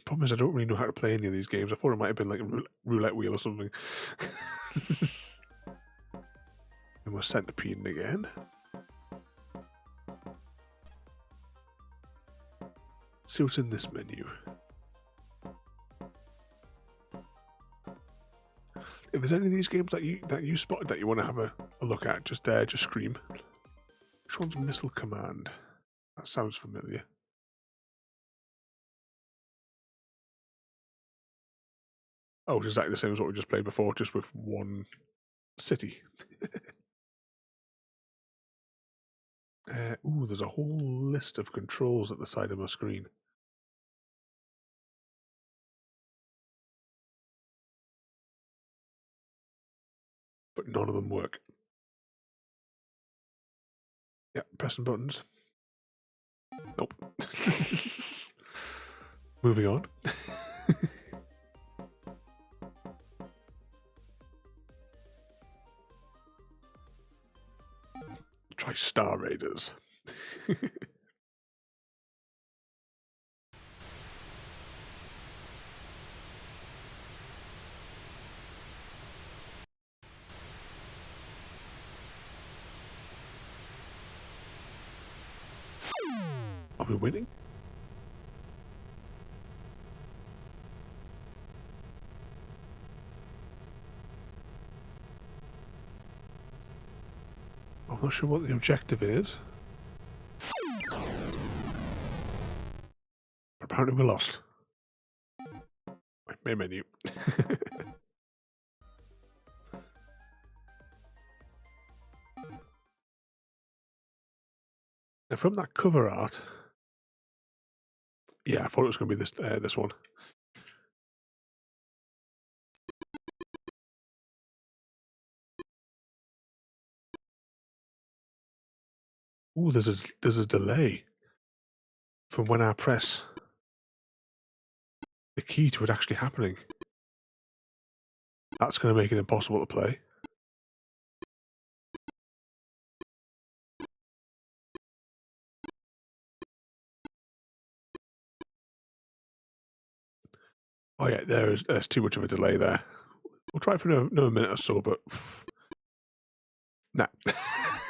Problem is, I don't really know how to play any of these games. I thought it might have been like a roulette wheel or something. And we're Centipede again. Let's see what's in this menu. If there's any of these games that you spotted that you want to have a look at, just scream. Which one's Missile Command? That sounds familiar. Oh, it's exactly the same as what we just played before, just with one city. Ooh, there's a whole list of controls at the side of my screen. But none of them work. Yeah, pressing buttons. Nope. Moving on. Try Star Raiders. Are we winning? I'm not sure what the objective is. Apparently we lost. Main menu. Now from that cover art, yeah, I thought it was going to be this one. Ooh, there's a delay from when I press the key to it actually happening. That's going to make it impossible to play. Oh yeah, there's too much of a delay there. We'll try it for another minute or so, but nah.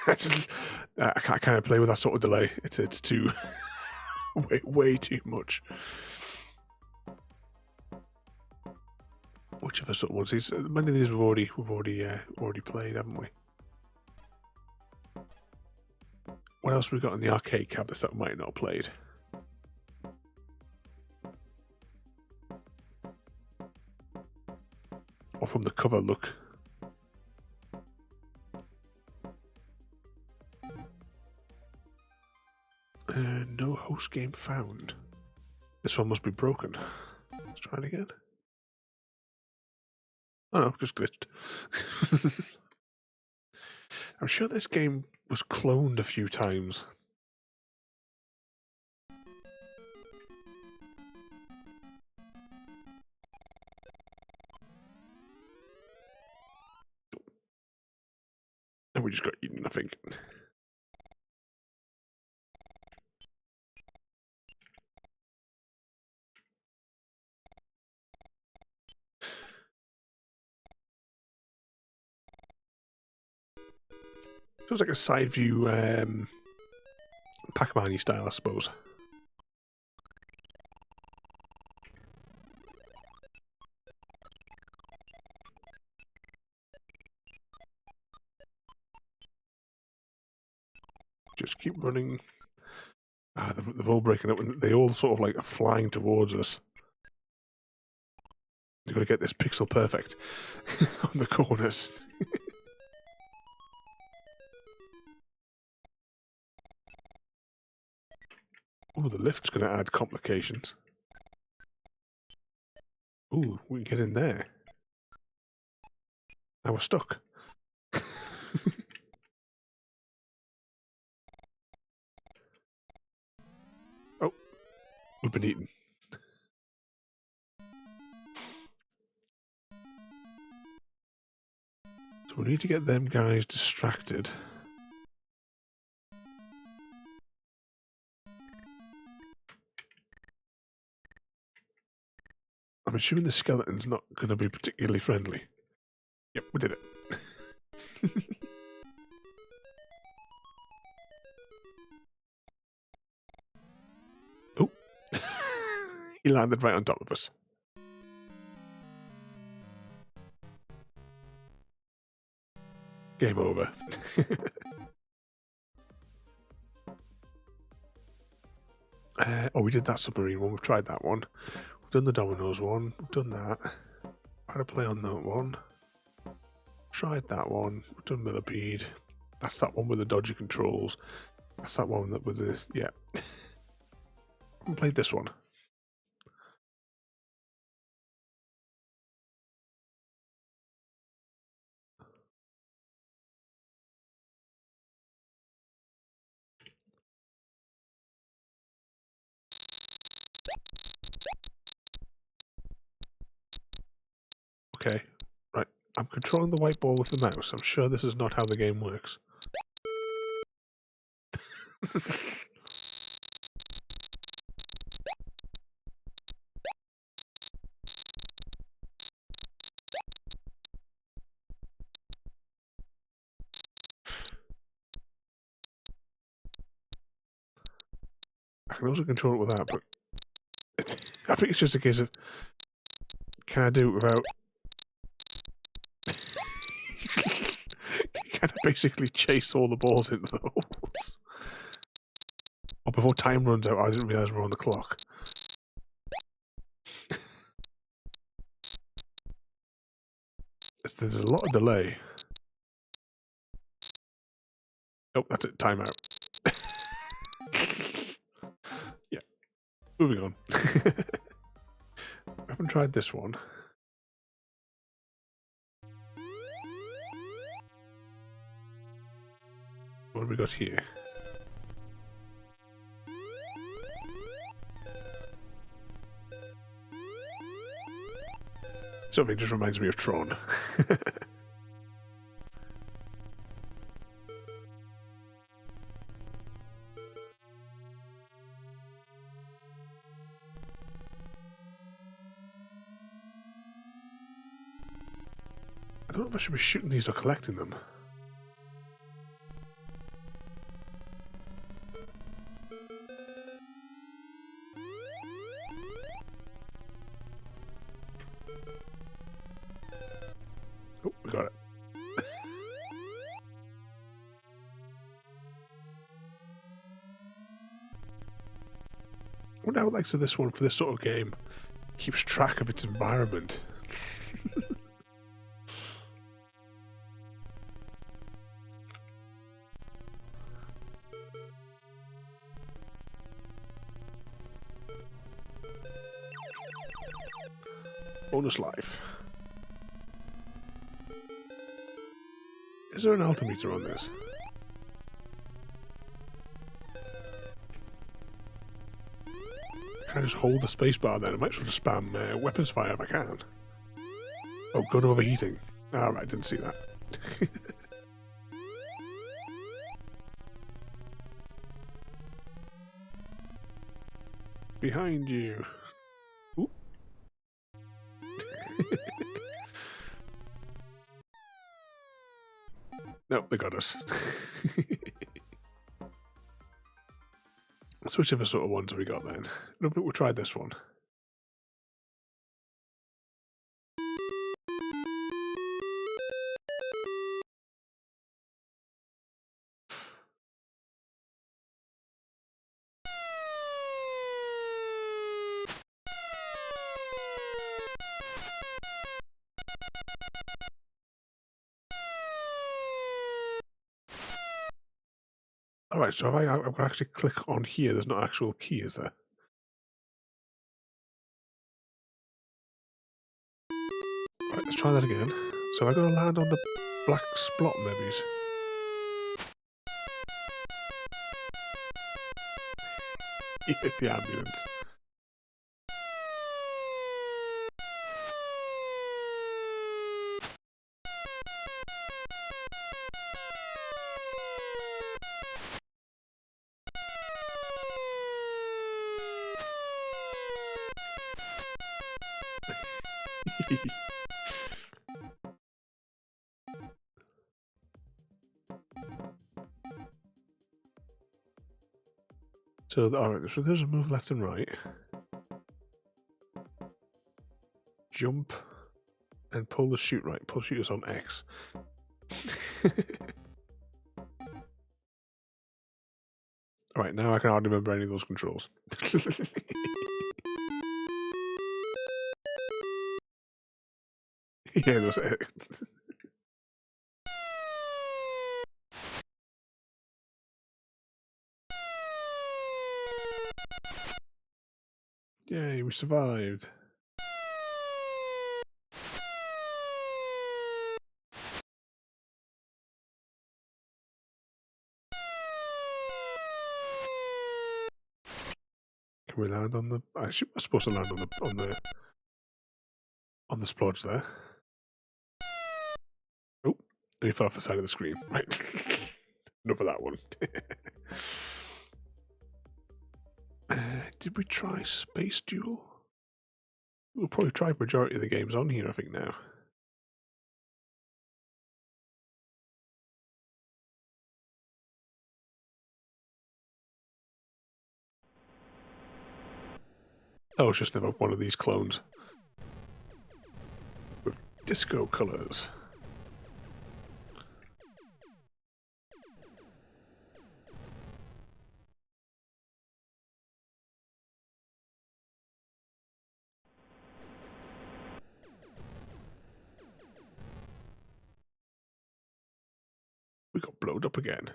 I can't play with that sort of delay. It's too way too much. Whichever sort of ones. Many of these we've already played, haven't we? What else have we got in the arcade cabinets that we might not have played? Or from the cover look. No host game found. This one must be broken. Let's try it again. Oh no, just glitched. I'm sure this game was cloned a few times. And we just got eaten, I think. Feels like a side view Pac-Man style, I suppose. Just keep running. They're all breaking up. They all sort of like are flying towards us. You've got to get this pixel perfect on the corners. Oh, the lift's going to add complications. Ooh, we can get in there. Now we're stuck. Oh, we've been eaten. So we need to get them guys distracted. I'm assuming the skeleton's not going to be particularly friendly. Yep, we did it. Oh. He landed right on top of us. Game over. We did that submarine one. We've tried that one. We've done the dominoes one. We've done that. Had to play on that one. Tried that one. We've done Millipede. That's that one with the dodgy controls. That's that one that with the... yeah. Haven't played this one. Okay, right. I'm controlling the white ball with the mouse. I'm sure this is not how the game works. I can also control it with that, but I think it's just a case of, can I do it without... Can I basically chase all the balls into the holes? Or before time runs out, I didn't realise we're on the clock. There's a lot of delay. Oh, that's it, timeout. Yeah. Moving on. I haven't tried this one. What have we got here? Something just reminds me of Tron. I don't know if I should be shooting these or collecting them. Oh, we got it. I wonder how it likes this one for this sort of game. Keeps track of its environment. Bonus life. Is there an altimeter on this? Can I just hold the spacebar then? I might as well just spam weapons fire if I can. Oh, gun overheating. Alright, didn't see that. Behind you. Ooh. Nope, they got us. Let's switch over sort of ones we got then. I don't think we'll try this one. Alright, so if I can actually click on here, there's not actual key, is there? Right, let's try that again. So I'm going to land on the black splot maybe. You hit the ambulance. So, alright, so there's a move left and right. Jump. And pull the shoot right. Pull shooters on X. Alright, now I can hardly remember any of those controls. Yeah, those. Yay, we survived. Can we land on the? Actually, we're supposed to land on the splodge there. Oh, and he fell off the side of the screen. Right, enough of that one. Did we try Space Duel? We'll probably try majority of the games on here, I think, now. Oh, it's just never one of these clones. With disco colours. We got blowed up again.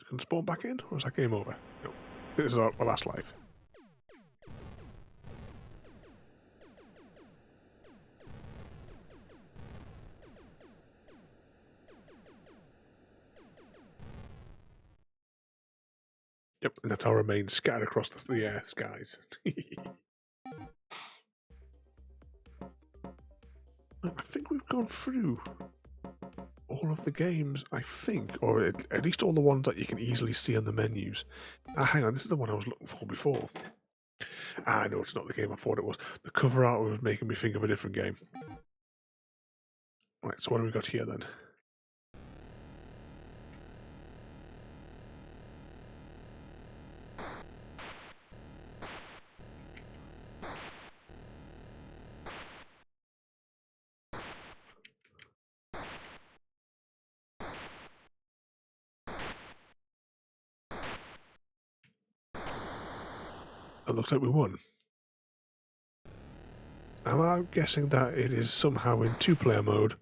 it going to spawn back in, or is that game over? No. This is our last life. Yep, and that's our remains scattered across the skies. I think we've gone through all of the games, I think, or at least all the ones that you can easily see on the menus. Hang on, this is the one I was looking for before. No, it's not the game I thought it was. The cover art was making me think of a different game. Right, so what have we got here then? It looks like we won. Am I guessing that it is somehow in two-player mode?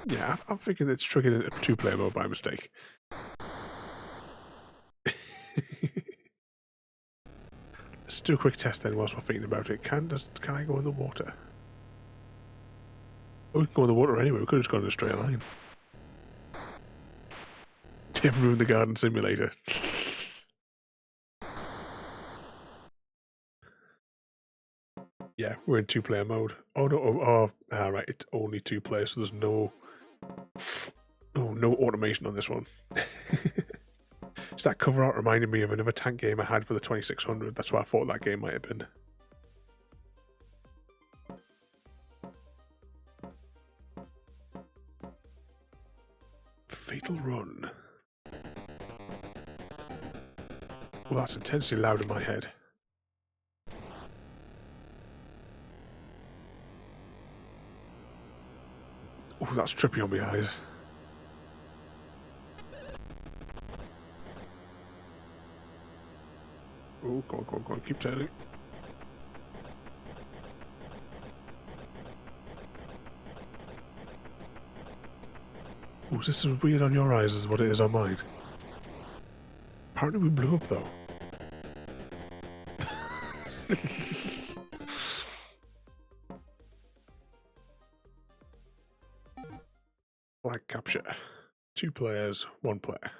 Yeah, I'm thinking it's triggered into two-player mode by mistake. Let's do a quick test then whilst we're thinking about it. Can I go in the water? Oh, we can go in the water anyway. We could have just gone in a straight line. They've ruined the garden simulator. Yeah, we're in two-player mode. Oh no! Right, it's only two players, so there's no automation on this one. So that cover art reminded me of another tank game I had for the 2600. That's why I thought that game might have been. Fatal Run. Well, that's intensely loud in my head. Oh, that's trippy on my eyes. Oh, go on, keep turning. Oh, is this as weird on your eyes as what it is on mine? Apparently we blew up, though. Flag capture. 2 players, 1 player.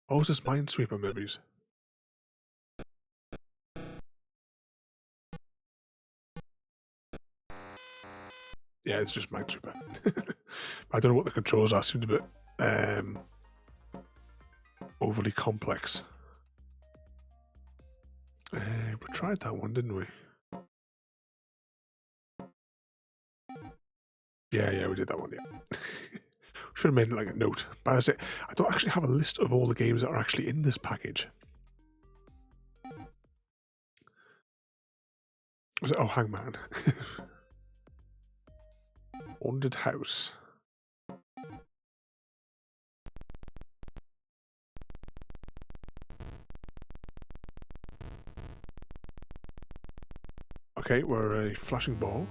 Oh, is this Minesweeper movies? Yeah, it's just Minesweeper. I don't know what the controls are. Seems a bit overly complex. We tried that one, didn't we? Yeah, we did that one, yeah. Should have made it like a note. But as I don't actually have a list of all the games that are actually in this package. Was it? Oh, Hangman. Haunted House. Okay, we're a flashing ball.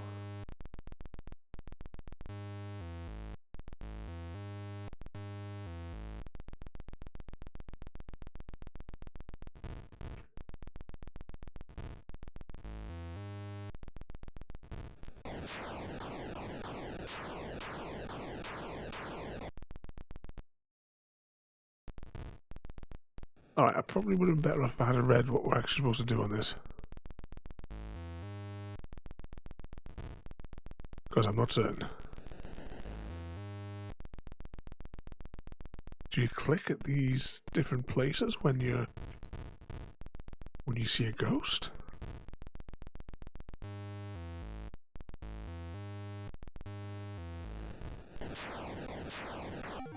Alright, I probably would have been better off if I had read what we're actually supposed to do on this. Because I'm not certain. Do you click at these different places when you see a ghost?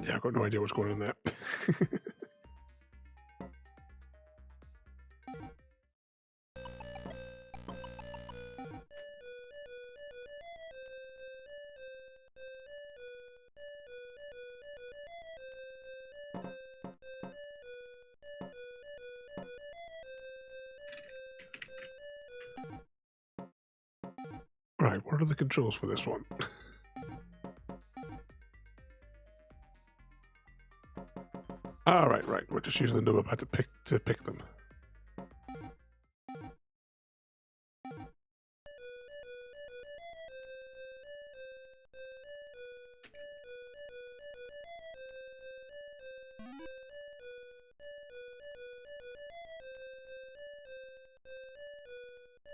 Yeah, I've got no idea what's going on there. Right, what are the controls for this one? Right. We're just using the number pad to pick them.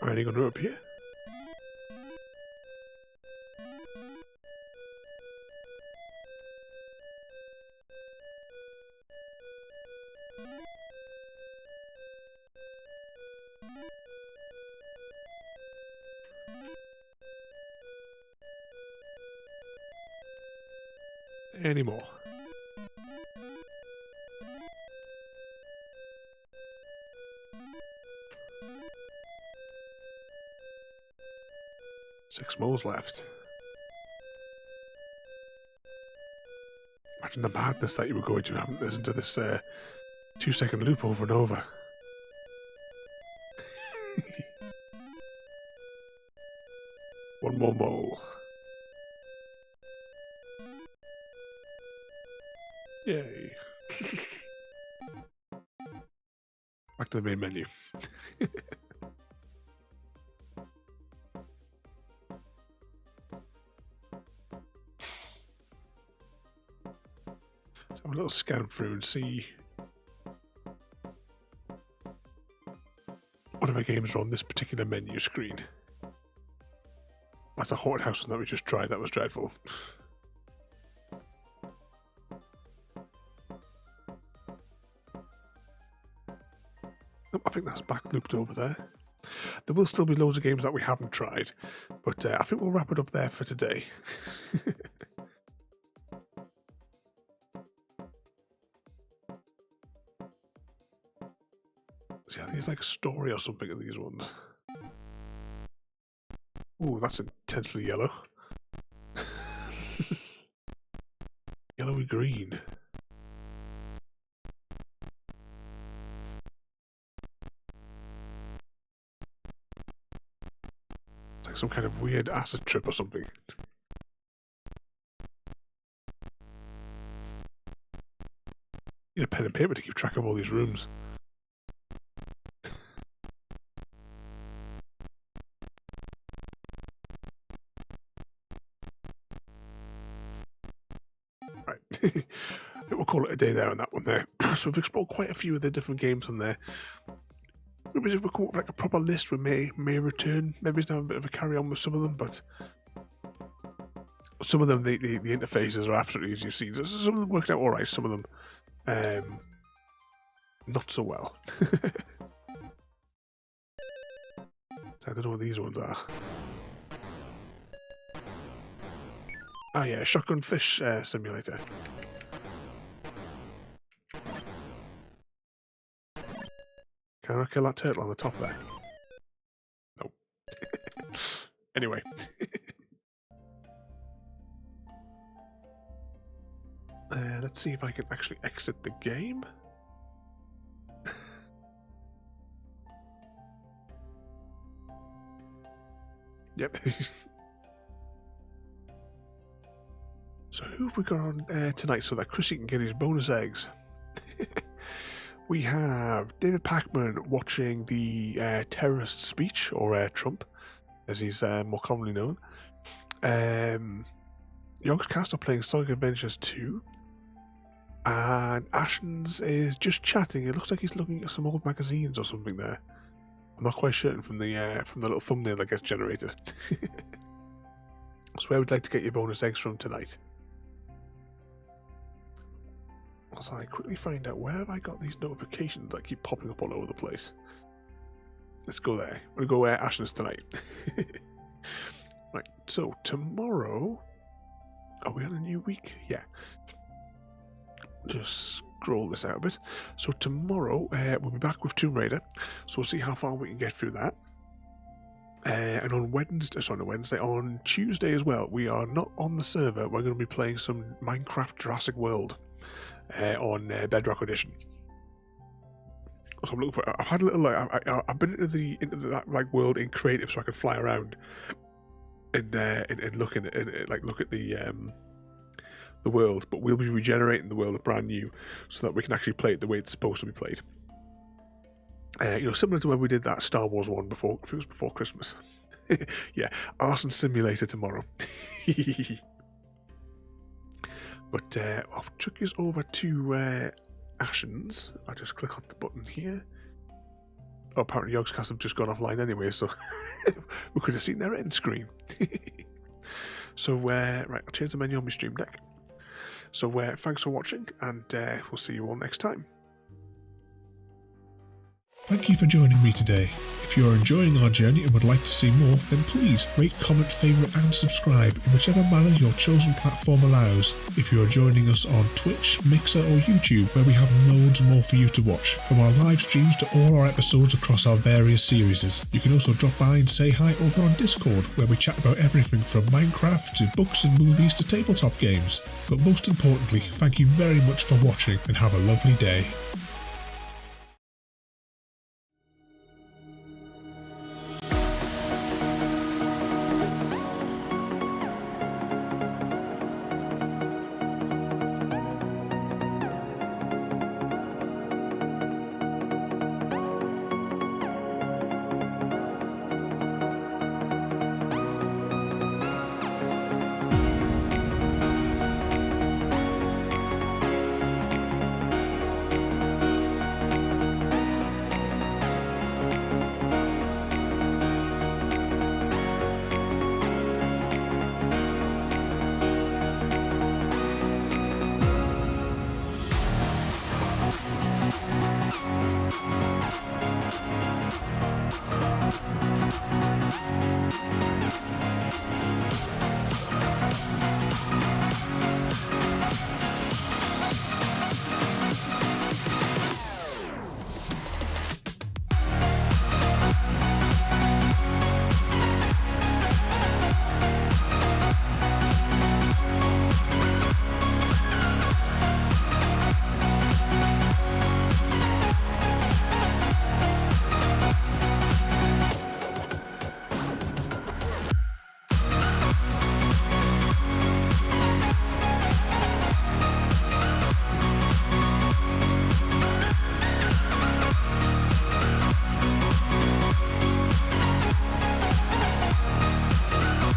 Alright, you gonna up here? Any more? Six moles left. Imagine the madness that you were going to having to listen to this 2-second loop over and over. One more mole. Yay. Back to the main menu. Have a little scan through and see what other games are on this particular menu screen. That's a haunted house one that we just tried. That was dreadful. I think that's back looped over there. There will still be loads of games that we haven't tried, but I think we'll wrap it up there for today. See, I think it's like a story or something in these ones. Ooh, that's intensely yellow. Yellowy green. It's like some kind of weird acid trip or something. Need a pen and paper to keep track of all these rooms. Right. We'll call it a day there on that one there. So we've explored quite a few of the different games on there. Maybe we'll come up with like a proper list. We may return. Maybe it's have a bit of a carry on with some of them, but some of them the interfaces are absolutely, as you've seen. Some of them worked out all right. Some of them not so well. I don't know what these ones are. Oh yeah, shotgun fish simulator. Can I kill that turtle on the top there? Nope. Anyway. Let's see if I can actually exit the game. Yep. So who have we got on tonight so that Chrissy can get his bonus eggs? We have David Packman watching the terrorist speech, or Trump, as he's more commonly known. Young's Cast are playing Sonic Adventures 2. And Ashens is just chatting. It looks like he's looking at some old magazines or something there. I'm not quite certain from the little thumbnail that gets generated. So where would you like to get your bonus eggs from tonight? As I quickly find out, where have I got these notifications that keep popping up all over the place? Let's go there. I'm going to go Ashens tonight. Right, so tomorrow... Are we on a new week? Yeah. Just scroll this out a bit. So tomorrow we'll be back with Tomb Raider. So we'll see how far we can get through that. And on on Tuesday as well, we are not on the server. We're going to be playing some Minecraft Jurassic World on Bedrock Edition. So I'm looking for. I've had a little like I've been into that like world in creative, so I can fly around and look in and like look at the world. But we'll be regenerating the world brand new, so that we can actually play it the way it's supposed to be played. Similar to when we did that Star Wars one before. I think it was before Christmas. Yeah, Arson Simulator tomorrow. But I'll chuck us over to Ashens. I just click on the button here. Oh, apparently Yogscast have just gone offline anyway, so we could have seen their end screen. So, right, I'll change the menu on my Stream Deck. So, thanks for watching, and we'll see you all next time. Thank you for joining me today. If you are enjoying our journey and would like to see more, then please rate, comment, favourite and subscribe in whichever manner your chosen platform allows. If you are joining us on Twitch, Mixer or YouTube, where we have loads more for you to watch, from our live streams to all our episodes across our various series. You can also drop by and say hi over on Discord, where we chat about everything from Minecraft to books and movies to tabletop games. But most importantly, thank you very much for watching and have a lovely day.